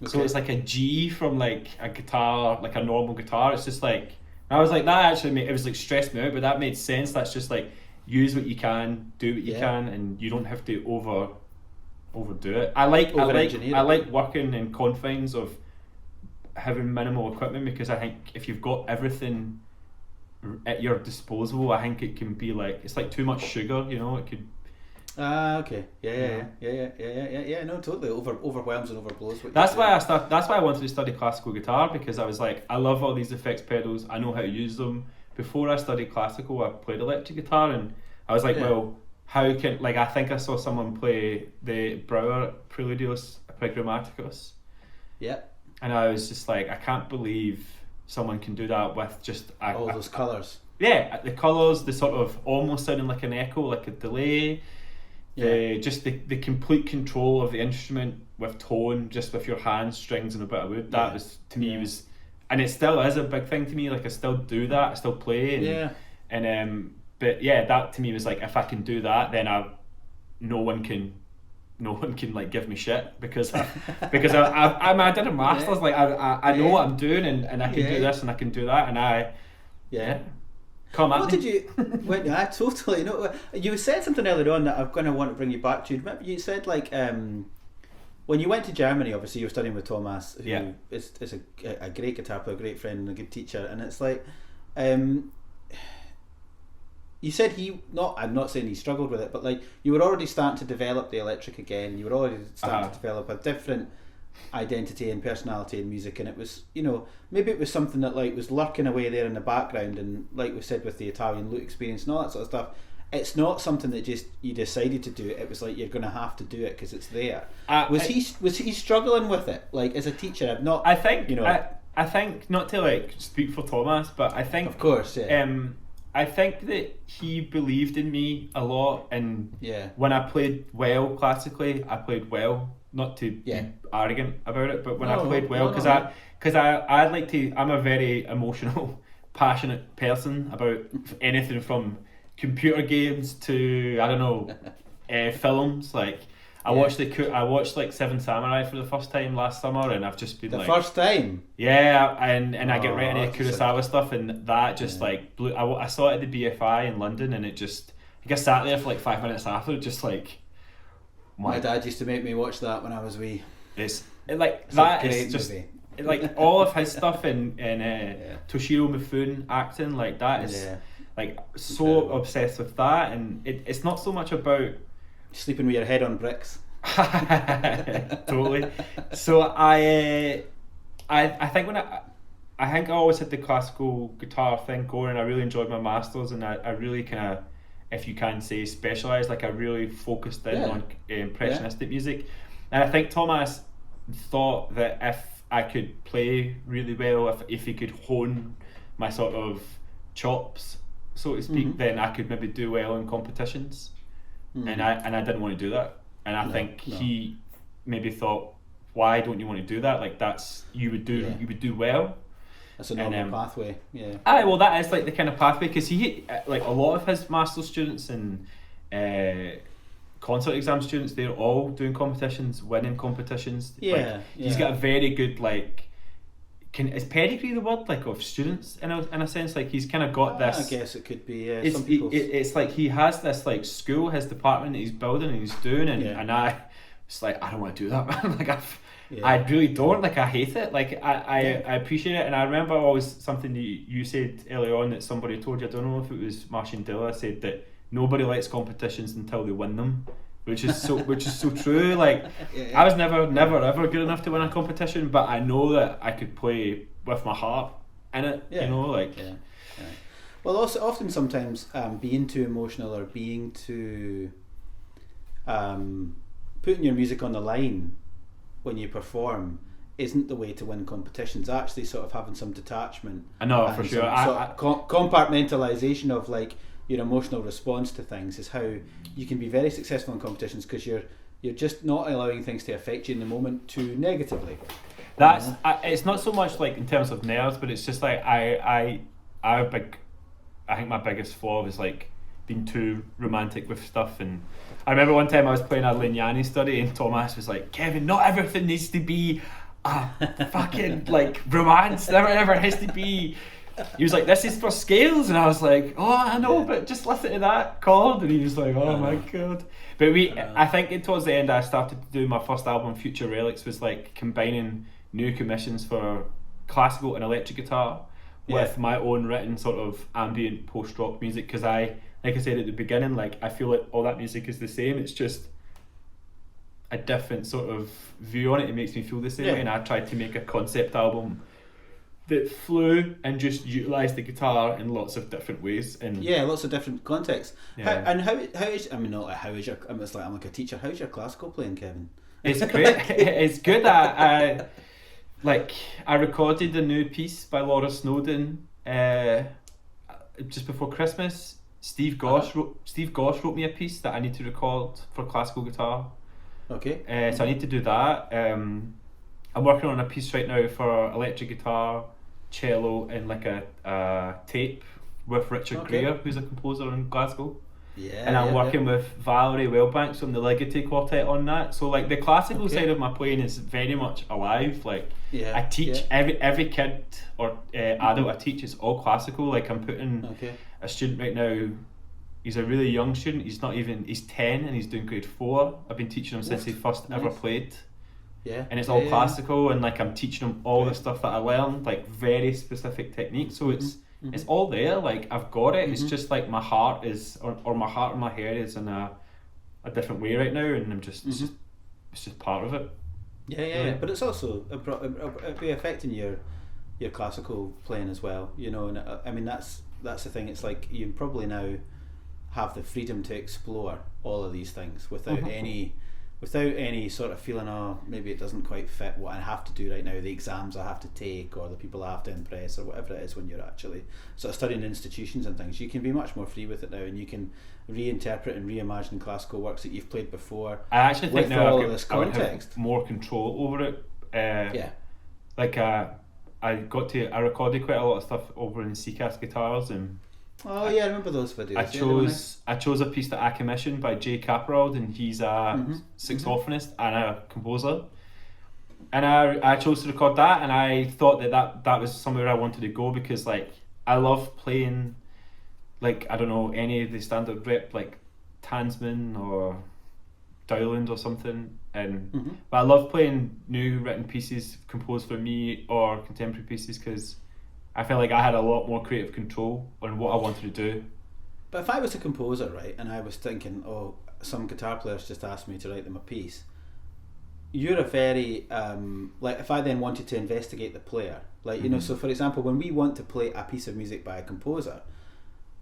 So it's like a G from like a guitar, like a normal guitar. It's just like, I was like, that actually it was like stressed me out, but that made sense. That's just like, use what you can, do what you can, and you don't have to overdo it. I like working in confines of having minimal equipment, because I think if you've got everything at your disposal, I think it can be like, it's like too much sugar, it could. Okay. Yeah. No, totally overwhelms and overblows. That's why I wanted to study classical guitar, because I was like, I love all these effects pedals. I know how to use them. Before I studied classical, I played electric guitar, and I was like, well, how can, like, I think I saw someone play the Brouwer Preludios Pragmaticos. Yeah. And I was just like, I can't believe someone can do that with just all those colours. Yeah, the colours, the sort of almost sounding like an echo, like a delay. Just the complete control of the instrument with tone, just with your hands, strings, and a bit of wood. That was, to me, was, and it still is a big thing to me. Like, I still do that, I still play. But yeah, that to me was like, if I can do that, then no one can like give me shit because I did a masters. Like, I know what I'm doing, and I can do this and I can do that, and come at what me. Did you? Well, I totally. You know, you said something earlier on that I'm going to want to bring you back to. Remember, you said like when you went to Germany, obviously you were studying with Thomas, who is a great guitar player, a great friend, and a good teacher. And it's like, you said I'm not saying he struggled with it, but like you were already starting to develop the electric again. You were already starting to develop a different identity and personality in music, and it was, you know, maybe it was something that like was lurking away there in the background, and like we said with the Italian lute experience and all that sort of stuff, it's not something that just you decided to do. It was like, you're going to have to do it because it's there. Was he struggling with it, like as a teacher? I think, you know, I think, not to like speak for Thomas, but I think, of course, I think that he believed in me a lot, and when I played well classically, I played well. Not to be arrogant about it, but when I played well, because I like to, I'm a very emotional, passionate person about anything from computer games to, I don't know, films. Like, I watched like Seven Samurai for the first time last summer, and I've just been the first time. Yeah, and I get right into Kurosawa stuff, and that just like blew. I saw it at the BFI in London, and it just, I guess, sat there for like 5 minutes after, just like. My dad used to make me watch that when I was wee. It's just like all of his stuff in Toshiro Mifune acting, like that is like so incredible. Obsessed with that, and it's not so much about sleeping with your head on bricks. Totally. So I think I think I always had the classical guitar thing going, and I really enjoyed my masters, and I really kind of, if you can say, specialised. Like, I really focused in on impressionistic music, and I think Thomas thought that if I could play really well, if he could hone my sort of chops, so to speak, then I could maybe do well in competitions, and I didn't want to do that, and I think he maybe thought, why don't you want to do that? Like, that's you would do well. That's a normal pathway, well, that is like the kind of pathway, because he, like a lot of his master's students and concert exam students, they're all doing competitions, winning competitions. He's got a very good, like, is pedigree the word, like, of students in a sense? Like, he's kind of got this. I guess it could be. It's like he has this like school, his department that he's building and he's doing, and I, it's like, I don't want to do that, man. Like, I really don't. Like, I hate it. Like, I appreciate it, and I remember always something that you said earlier on that somebody told you. I don't know if it was Marcin Dylla, said that nobody likes competitions until they win them, which is so true. Like, I was never ever good enough to win a competition, but I know that I could play with my heart in it. You know, like. Well, also often sometimes being too emotional or being too putting your music on the line when you perform isn't the way to win competitions. Actually, sort of having some detachment. I know, for sure. Compartmentalization of like your emotional response to things is how you can be very successful in competitions, because you're just not allowing things to affect you in the moment too negatively. That's it's not so much like in terms of nerves, but it's just like I think my biggest flaw was like being too romantic with stuff. And I remember one time I was playing a Lignani study, and Thomas was like, Kevin, not everything needs to be a fucking like romance, never ever has to be. He was like, this is for scales, and I was like, oh, I know, but just listen to that chord. And he was like, oh my god. But I think towards the end I started to do my first album, Future Relics, was like combining new commissions for classical and electric guitar with my own written sort of ambient post-rock music, because like I said at the beginning, like I feel like all that music is the same, it's just a different sort of view on it. It makes me feel the same way, and I tried to make a concept album that flew and just utilised the guitar in lots of different ways. And lots of different contexts. Yeah. How is, I mean, not like how is your, I mean, it's like I'm like a teacher. How's your classical playing, Kevin? It's great. It's good. I recorded a new piece by Laura Snowdon just before Christmas. Steve Goss wrote me a piece that I need to record for classical guitar. Okay. So I need to do that. I'm working on a piece right now for electric guitar, cello, and like a tape with Richard Greer, who's a composer in Glasgow. Yeah. And I'm working with Valerie Wellbanks on the Ligeti Quartet on that. So like the classical side of my playing is very much alive. Like I teach every kid or adult I teach is all classical. Like I'm putting a student right now. He's a really young student. He's 10 and he's doing grade 4. I've been teaching him since he first ever played. Yeah. And it's all classical, and like I'm teaching him all the stuff that I learned, like very specific techniques. So it's all there. Like I've got it. It's just like my heart is, or my heart and my head is in a different way right now, and I'm just it's just part of it. Yeah. But it's also it'll be affecting your classical playing as well. You know, and I mean that's the thing. It's like you probably now have the freedom to explore all of these things without any sort of feeling, oh, maybe it doesn't quite fit what I have to do right now, the exams I have to take or the people I have to impress or whatever it is. When you're actually sort of studying institutions and things, you can be much more free with it now, and you can reinterpret and reimagine classical works that you've played before. I actually think now all of this context. I would have more control over it. Like I recorded quite a lot of stuff over in CCAS guitars, and I remember those videos. I chose a piece that I commissioned by Jay Caparald, and he's a saxophonist and a composer. And I chose to record that, and I thought that was somewhere I wanted to go, because like I love playing, like I don't know, any of the standard rep like Tansman or Dowland or something, and but I love playing new written pieces composed for me or contemporary pieces, because I felt like I had a lot more creative control on what I wanted to do. But if I was a composer, right, and I was thinking, oh, some guitar players just asked me to write them a piece, you're a very, like if I then wanted to investigate the player, like, you know, so for example, when we want to play a piece of music by a composer,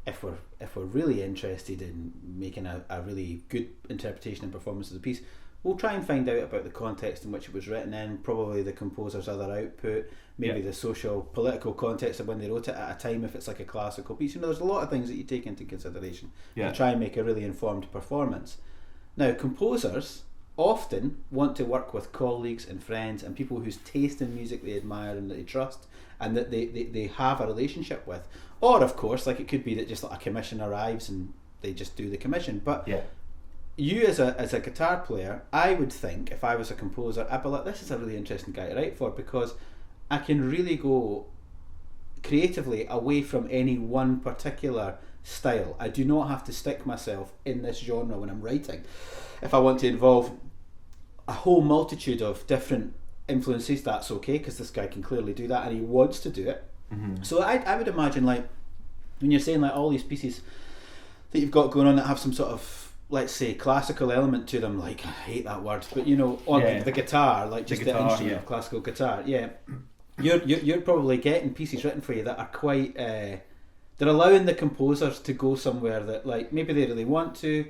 if we're really interested in making a really good interpretation and performance of the piece, we'll try and find out about the context in which it was written in, probably the composer's other output, maybe the social, political context of when they wrote it at a time, if it's like a classical piece. You know, there's a lot of things that you take into consideration to try and make a really informed performance. Now, composers often want to work with colleagues and friends and people whose taste in music they admire and that they trust and that they have a relationship with. Or, of course, like it could be that just like a commission arrives and they just do the commission. But you as a guitar player, I would think if I was a composer, I'd be like, this is a really interesting guy to write for, because I can really go creatively away from any one particular style. I do not have to stick myself in this genre when I'm writing. If I want to involve a whole multitude of different influences, that's okay, because this guy can clearly do that and he wants to do it. So I would imagine, like, when you're saying like all these pieces that you've got going on that have some sort of, let's say, classical element to them, like, I hate that word, but you know, on the guitar, like just the instrument of classical guitar, you're probably getting pieces written for you that are quite they're allowing the composers to go somewhere that, like, maybe they really want to,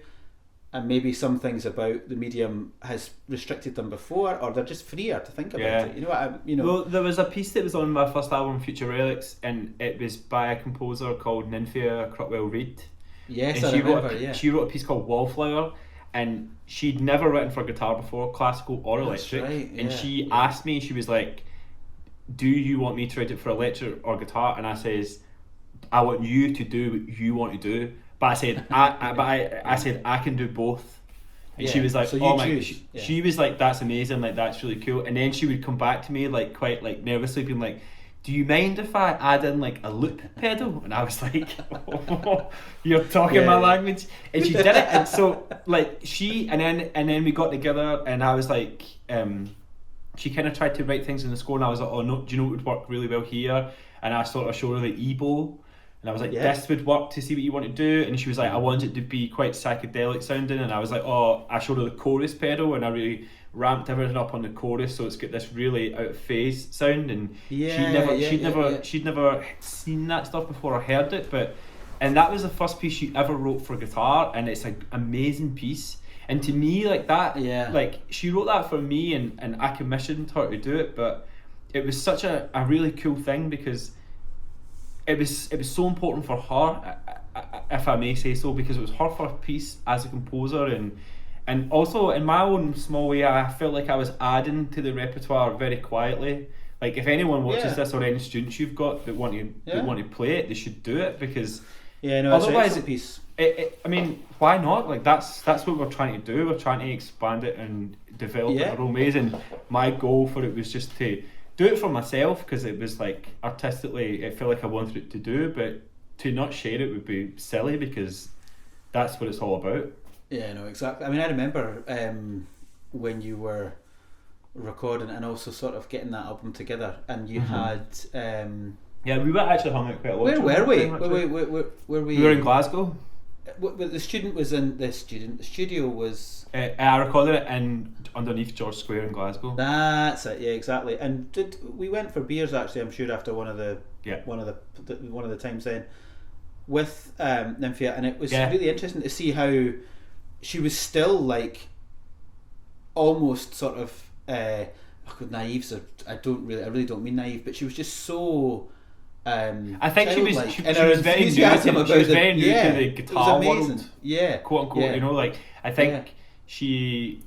and maybe some things about the medium has restricted them before, or they're just freer to think about it. You know what Well, there was a piece that was on my first album, Future Relics, and it was by a composer called Nymphia Crotwell-Reid. Yes, and I remember. She wrote a piece called Wallflower, and she'd never written for guitar before, classical or electric. Right, and she asked me, she was like, "Do you want me to write it for electric or guitar?" And I says, "I want you to do what you want to do." But I said, I said I can do both. And she was like, so "Oh my!" She was like, "That's amazing! Like that's really cool." And then she would come back to me like quite like nervously, being like, "Do you mind if I add in like a loop pedal?" And I was like, "Oh, you're talking my language." And she did it, and so like and then we got together, and I was like, she kind of tried to write things in the score, and I was like, "Oh no, do you know what would work really well here?" And I sort of showed her the E-bow. And I was like, this would work to see what you want to do. And she was like, I want it to be quite psychedelic sounding. And I was like, I showed her the chorus pedal, and I really ramped everything up on the chorus, so it's got this really out of phase sound, and she'd never seen that stuff before or heard it, and that was the first piece she ever wrote for guitar, and it's an amazing piece. And to me, like that, like she wrote that for me, and I commissioned her to do it, but it was such a really cool thing because it was so important for her, if I may say so, because it was her first piece as a composer, and also in my own small way, I felt like I was adding to the repertoire very quietly. Like if anyone watches this, or any students you've got that want to play it, they should do it, because otherwise it's a piece. I mean, why not? Like that's what we're trying to do. We're trying to expand it and develop it in our own ways. And my goal for it was just to do it for myself, because it was like artistically, it felt like I wanted it to do, but to not share it would be silly, because that's what it's all about. Yeah, no, exactly. I mean, I remember when you were recording and also sort of getting that album together, and you had. We were actually hung out quite a lot. Where were we? Were we? We were in Glasgow. The student was in the studio was. I recorded it underneath George Square in Glasgow. That's it. Yeah, exactly. And we went for beers actually? I'm sure after one of the times then with Nymphia, and it was really interesting to see how she was still like almost sort of naive. I really don't mean naive, but she was just so. I think she was very new. She was very new to the guitar world. Yeah, quote unquote. Yeah. You know, like I think she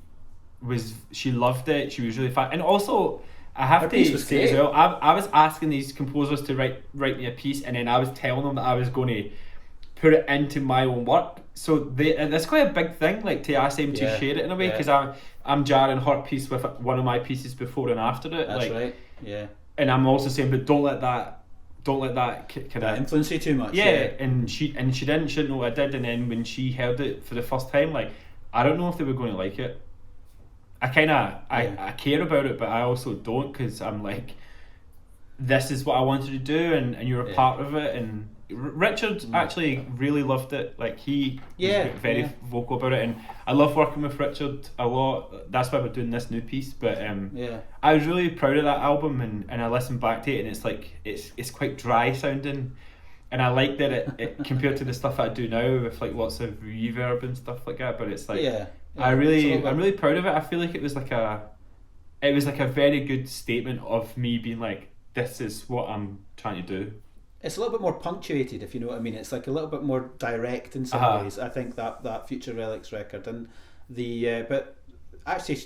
loved it. She was really fun, and also I have to say as well, I was asking these composers to write me a piece, and then I was telling them that I was going to put it into my own work. So that's quite a big thing, like to ask them to share it in a way, because I'm jarring her piece with one of my pieces before and after it. That's right. Yeah. And I'm also saying, but don't let that kind of influence you too much. Yeah, and she didn't know what I did, and then when she heard it for the first time, like I don't know if they were going to like it. I care about it, but I also don't, because I'm like, this is what I wanted to do, and you're a part of it. And Richard actually really loved it. Like he was very vocal about it, and I love working with Richard a lot. That's why we're doing this new piece. But I was really proud of that album, and I listened back to it, and it's like it's quite dry sounding, and I like that it compared to the stuff I do now with like lots of reverb and stuff like that. But it's like I'm really proud of it. I feel like it was like a very good statement of me being like, this is what I'm trying to do. It's a little bit more punctuated, if you know what I mean. It's like a little bit more direct in some ways. I think that Future Relics record, and the but actually,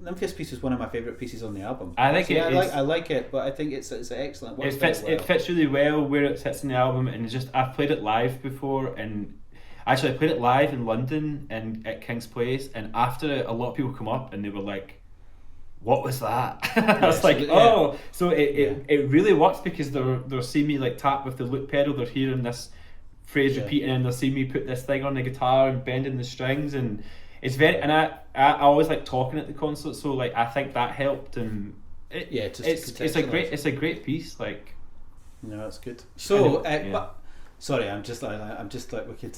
Nymphia's piece is one of my favourite pieces on the album. I think I like it, but I think it's excellent. It fits really well where it sits in the album, and it's just I've played it live before, and actually I played it live in London and at King's Place, and after it, a lot of people come up and they were like, what was that? I was like, so it really works, because they're seeing me like tap with the loop pedal, they're hearing this phrase repeating, and they're seeing me put this thing on the guitar and bending the strings, and it's very, and I always like talking at the concert, so like I think that helped, and it's a great piece, like. No, that's good. So but sorry, I'm just like we could.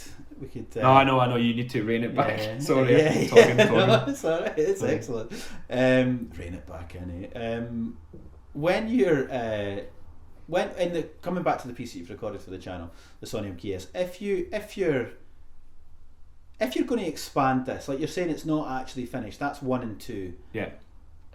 No, I know. You need to rein it back. Sorry, talking. No, it's alright. It's excellent. Rein it back, Annie. When you're coming back to the piece that you've recorded for the channel, the Somnium Quies, if you're going to expand this, like you're saying, it's not actually finished. That's 1 and 2. Yeah.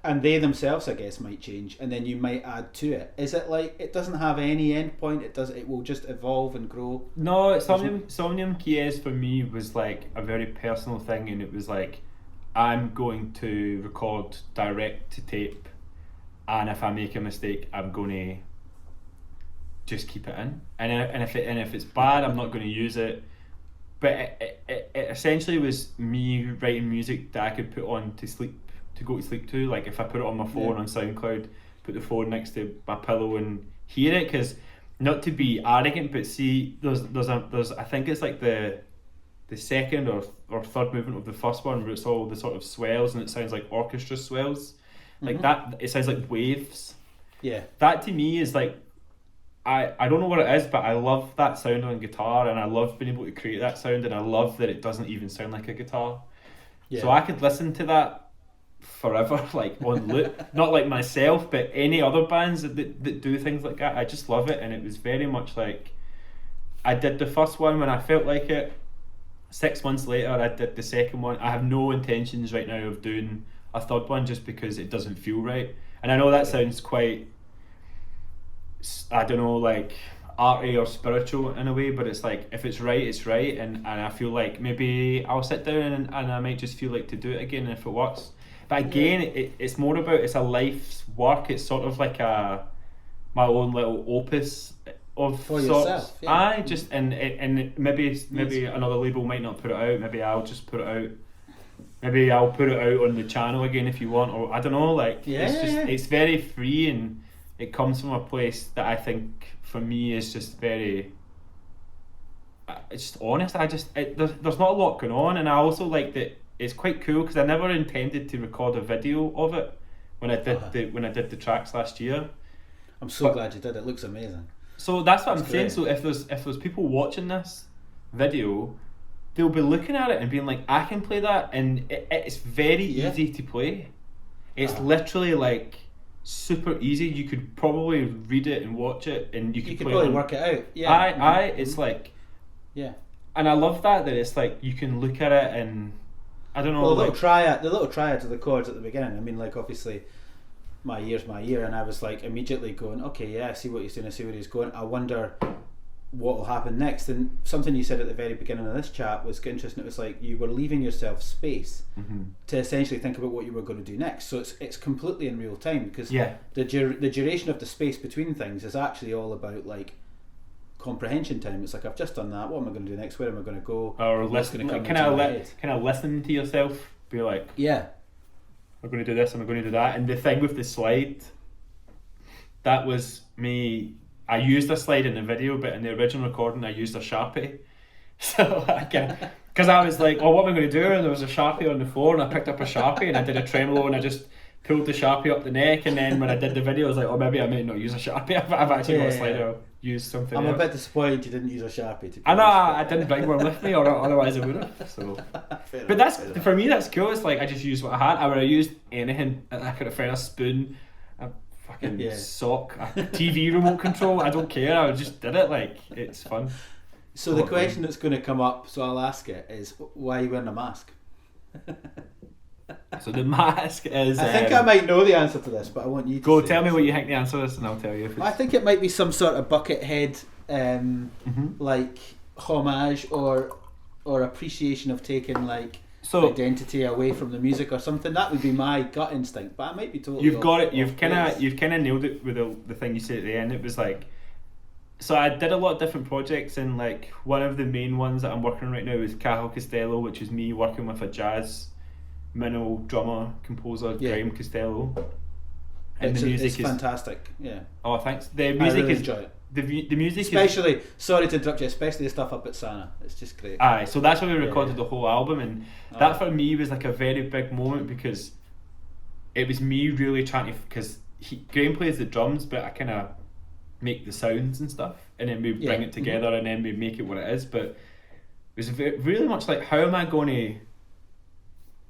And they themselves, I guess, might change, and then you might add to it. Is it like it doesn't have any end point? It will just evolve and grow. No, Somnium Quies for me was like a very personal thing, and it was like, I'm going to record direct to tape, and if I make a mistake, I'm going to just keep it in, and if it's bad, I'm not going to use it. But it essentially was me writing music that I could put on to go to sleep to. Like if I put it on my phone on SoundCloud, put the phone next to my pillow and hear it, because not to be arrogant, but see, there's I think it's like the second or third movement of the first one where it's all the sort of swells, and it sounds like orchestra swells, like that. It sounds like waves. Yeah, that to me is like, I don't know what it is, but I love that sound on guitar, and I love being able to create that sound, and I love that it doesn't even sound like a guitar. Yeah. So I could listen to that forever, like on loop. Not like myself, but any other bands that do things like that. I just love it, and it was very much like I did the first one when I felt like it. 6 months later, I did the second one. I have no intentions right now of doing a third one just because it doesn't feel right. And I know that sounds quite, I don't know, like arty or spiritual in a way, but it's like if it's right, it's right. And I feel like maybe I'll sit down and I might just feel like to do it again if it works. But again, it's more about, it's a life's work. It's sort of like my own little opus of for sorts. Yourself, yeah. I just and maybe another label might not put it out. Maybe I'll just put it out. Maybe I'll put it out on the channel again if you want, or I don't know. Like it's very free, and it comes from a place that I think for me is just very. It's just honest. There's not a lot going on, and I also like that it's quite cool because I never intended to record a video of it when I did the tracks last year. I'm so glad you did. It looks amazing. So that's what I'm saying. So if there's people watching this video, they'll be looking at it and being like, I can play that, and it's very easy to play. It's literally like super easy. You could probably read it and watch it, and you could probably work it out. It's like, and I love that it's like you can look at it and I don't know. Well, the little triad to the chords at the beginning. I mean, like obviously. My year, and I was like immediately going, okay, I see what he's doing, I see where he's going. I wonder what will happen next. And something you said at the very beginning of this chat was interesting. It was like you were leaving yourself space to essentially think about what you were going to do next. So it's completely in real time because the duration of the space between things is actually all about like comprehension time. It's like I've just done that. What am I going to do next? Where am I going to go? Or listen, kind of listen to yourself. Be like, I'm going to do this, I'm going to do that. And the thing with the slide, that was me. I used a slide in the video, but in the original recording, I used a Sharpie. So because I was like, oh, what am I going to do? And there was a Sharpie on the floor, and I picked up a Sharpie and I did a tremolo, and I just pulled the Sharpie up the neck. And then when I did the video, I was like, oh, maybe I may not use a Sharpie. I've actually got a slide. I'll use something I'm else. a bit disappointed you didn't use a Sharpie. I know, I didn't bring one with me, or otherwise I would have. So, but that's for me. That's cool. It's like I just used what I had. I would have used anything. I could have found a spoon, a fucking sock, a TV remote control. I don't care. I just did it. Like it's fun. So the question that's going to come up, so I'll ask it, is why are you wearing a mask? So the mask is. I think I might know the answer to this, but I want you to go. Tell me what you think the answer is, and I'll tell you. If it's... I think it might be some sort of bucket head, like homage or appreciation of taking like identity away from the music or something. That would be my gut instinct, but I might be totally. You've got it. You've kind of nailed it with the thing you said at the end. It was like. So I did a lot of different projects, and like one of the main ones that I'm working on right now is Cahill Costello, which is me working with a jazz minimal drummer composer Graham Costello, and the music is fantastic. Yeah. Oh, thanks. The music really is enjoy it. The music especially sorry to interrupt you, especially the stuff up at Sana. It's just great. Aye, so that's where we recorded the whole album, and that for me was like a very big moment because it was me really trying to because Graham plays the drums, but I kind of make the sounds and stuff, and then we bring it together, and then we make it what it is. But it was really much like, how am I going to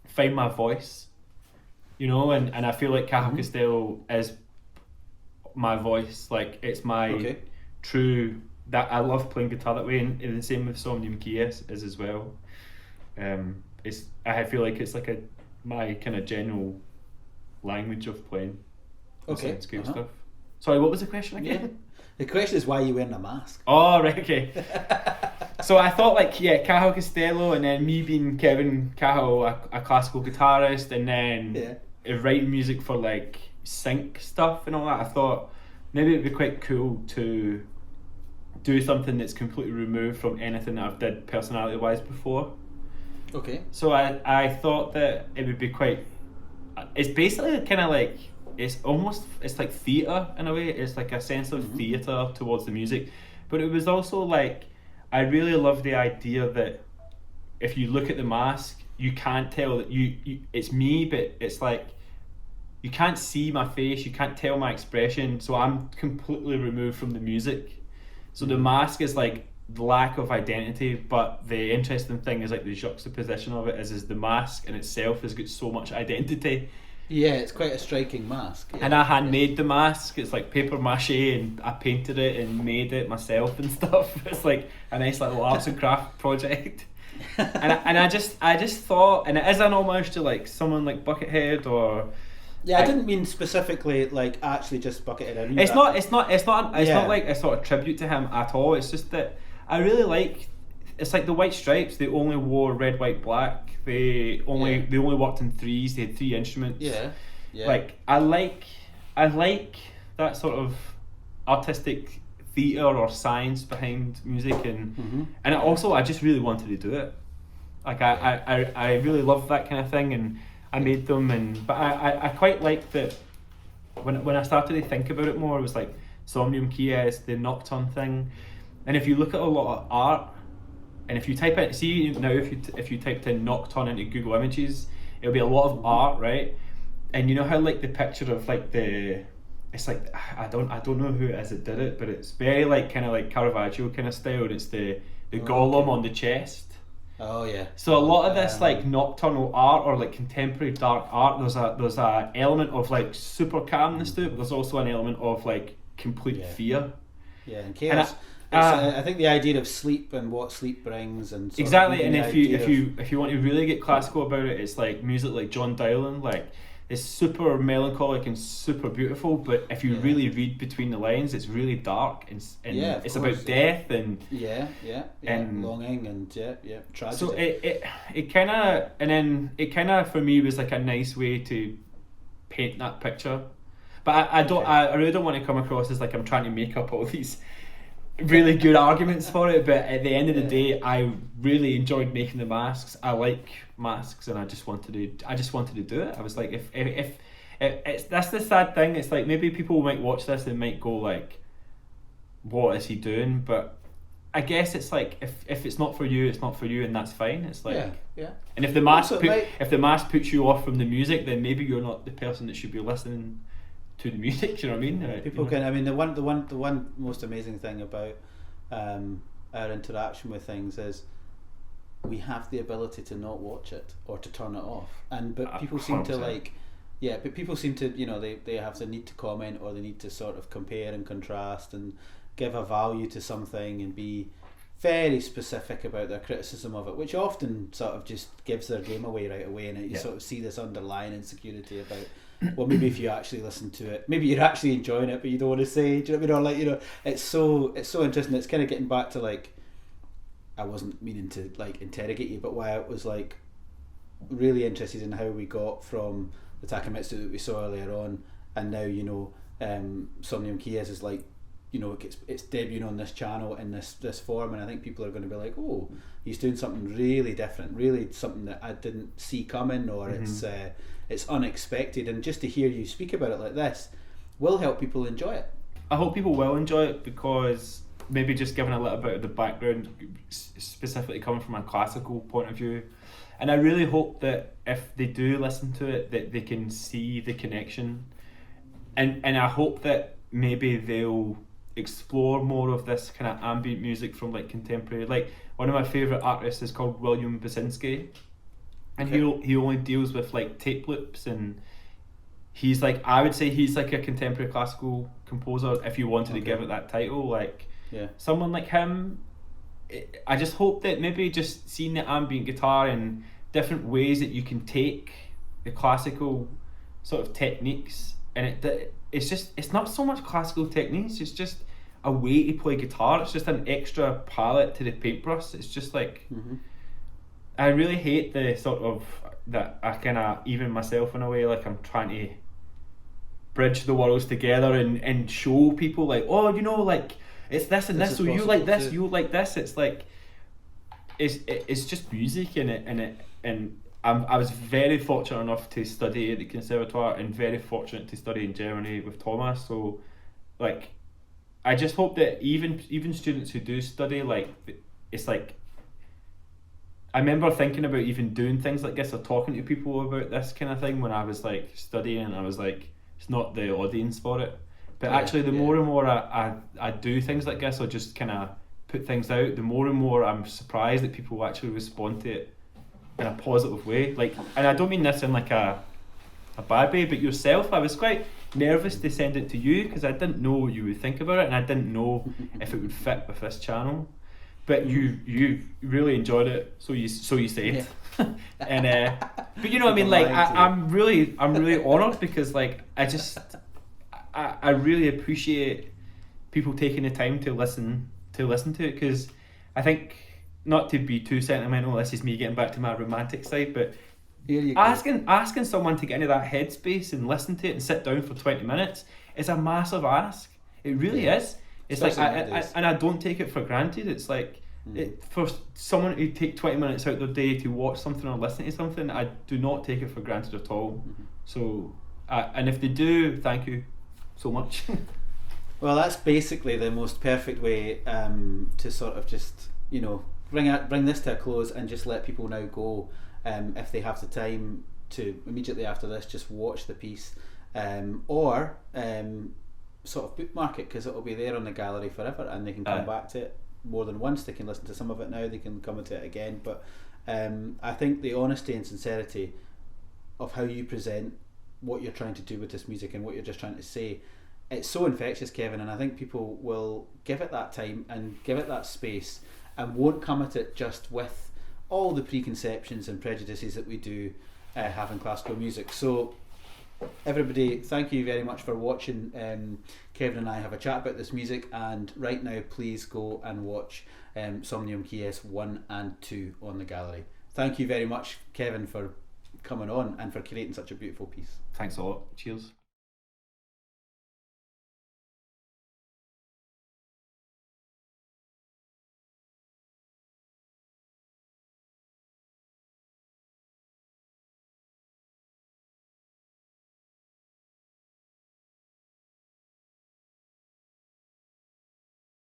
find my voice, and I feel like Cahill Costello is my voice. Like it's my true, that I love playing guitar that way, and the same with Somnium Quies is as well. I feel like it's like my kind of general language of playing soundscape stuff. Sorry, what was the question again? Yeah. The question is why are you wearing a mask? Oh, right, okay. So I thought Cahill Costello, and then me being Kevin Cahill, a classical guitarist, and then writing music for like sync stuff and all that. I thought maybe it'd be quite cool to do something that's completely removed from anything that I've did personality-wise before. Okay. So I thought that it would be quite... It's basically kind of like... It's like theatre in a way. It's like a sense of theatre towards the music. But it was also like, I really love the idea that if you look at the mask, you can't tell that you it's me, but it's like, you can't see my face, you can't tell my expression, so I'm completely removed from the music. So the mask is like lack of identity, but the interesting thing is like the juxtaposition of it is the mask in itself has got so much identity. Yeah, it's quite a striking mask. Yeah. And I handmade the mask. It's like paper mache, and I painted it and made it myself and stuff. It's like a nice little arts and craft project. and I just thought, and it is an homage to like someone like Buckethead or. Yeah, I didn't mean specifically like actually just Buckethead. It's not like a sort of tribute to him at all. It's just that I really like. It's like the White Stripes. They only wore red, white, black. They only worked in threes. They had 3 instruments. Yeah. Like I like that sort of artistic theatre or science behind music, and I just really wanted to do it. Like I really love that kind of thing, and I made them, but I quite like that when I started to think about it more, it was like Somnium Quies, the nocturne thing, and if you look at a lot of art, and if you type it, see now if you typed in nocturne into Google Images, it'll be a lot of art, right? And you know how like the picture of like it's like I don't know who it is that did it, but it's very like kind of like Caravaggio kind of style. And it's the golem on the chest. Oh yeah. So a lot of this like nocturnal art or like contemporary dark art, there's a element of like super calmness to it, but there's also an element of like complete fear. Yeah, and chaos. I think the idea of sleep and what sleep brings, and exactly. And if you want to really get classical about it, it's like music like John Dowland, like it's super melancholic and super beautiful. But if you really read between the lines, it's really dark and it's about death and and longing and tragedy. So it kind of for me was like a nice way to paint that picture. But I really don't want to come across as like I'm trying to make up all these really good arguments for it, but at the end of the day, I really enjoyed making the masks. I like masks, and I just wanted to do it. I was like, if it's that's the sad thing. It's like maybe people might watch this and might go like, "What is he doing?" But I guess it's like if it's not for you, it's not for you, and that's fine. It's like And if the mask puts you off from the music, then maybe you're not the person that should be listening to the music. You know what I mean? People can. I mean, the one most amazing thing about our interaction with things is we have the ability to not watch it or to turn it off. But people seem 100%. To like, but people seem to, they have the need to comment, or they need to sort of compare and contrast and give a value to something and be very specific about their criticism of it, which often sort of just gives their game away right away, and you sort of see this underlying insecurity about. Well, maybe if you actually listen to it, maybe you're actually enjoying it, but you don't want to say. Do you know what I mean? Or like, it's so interesting. It's kind of getting back to like, I wasn't meaning to like interrogate you, but why I was like really interested in how we got from the Takamitsu that we saw earlier on, and now Somnium Quies is like, it's debuting on this channel in this form, and I think people are going to be like, oh, he's doing something really different, really something that I didn't see coming, or it's unexpected, and just to hear you speak about it like this will help people enjoy it. I hope people will enjoy it, because maybe just giving a little bit of the background, specifically coming from a classical point of view, and I really hope that if they do listen to it, that they can see the connection, and I hope that maybe they'll explore more of this kind of ambient music from like contemporary. Like one of my favourite artists is called William Bisinski, and he only deals with like tape loops, and he's like, I would say he's like a contemporary classical composer if you wanted to give it that title. Like someone like him, I just hope that maybe just seeing the ambient guitar and different ways that you can take the classical sort of techniques, and it's not so much classical techniques, it's just a way to play guitar. It's just an extra palette to the paintbrush. It's just like I really hate the sort of that I kind of, even myself in a way, like I'm trying to bridge the worlds together and show people like, oh, like it's this and this, so you like this, you like this. It's like it's just music and I was very fortunate enough to study at the Conservatoire, and very fortunate to study in Germany with Thomas. So like I just hope that even students who do study, like, it's like, I remember thinking about even doing things like this or talking to people about this kind of thing when I was like studying, and I was like, it's not the audience for it. But actually the more and more I do things like this, or just kind of put things out, the more and more I'm surprised that people actually respond to it in a positive way. Like, and I don't mean this in like a bad way, but yourself, I was quite nervous to send it to you because I didn't know you would think about it, and I didn't know if it would fit with this channel. But you really enjoyed it, so you say. Yeah. And but you know what I mean, like I'm really honoured because like I really appreciate people taking the time to listen to it, because I think, not to be too sentimental, this is me getting back to my romantic side, but asking someone to get into that headspace and listen to it and sit down for 20 minutes is a massive ask. It really is. It's especially like and I don't take it for granted. It's like for someone to take 20 minutes out of their day to watch something or listen to something, I do not take it for granted at all. So and if they do, thank you so much. Well, that's basically the most perfect way to sort of just, you know, bring this to a close and just let people now go, if they have the time to immediately after this just watch the piece, or sort of bookmark it, because it'll be there on the gallery forever and they can come back to it more than once. They can listen to some of it now, they can come to it again. But I think the honesty and sincerity of how you present what you're trying to do with this music and what you're just trying to say, it's so infectious, Kevin, and I think people will give it that time and give it that space and won't come at it just with all the preconceptions and prejudices that we do have in classical music. So everybody, thank you very much for watching Kevin and I have a chat about this music, and right now please go and watch Somnium Quies 1 and 2 on the gallery. Thank you very much, Kevin, for coming on and for creating such a beautiful piece. Thanks a lot. Cheers.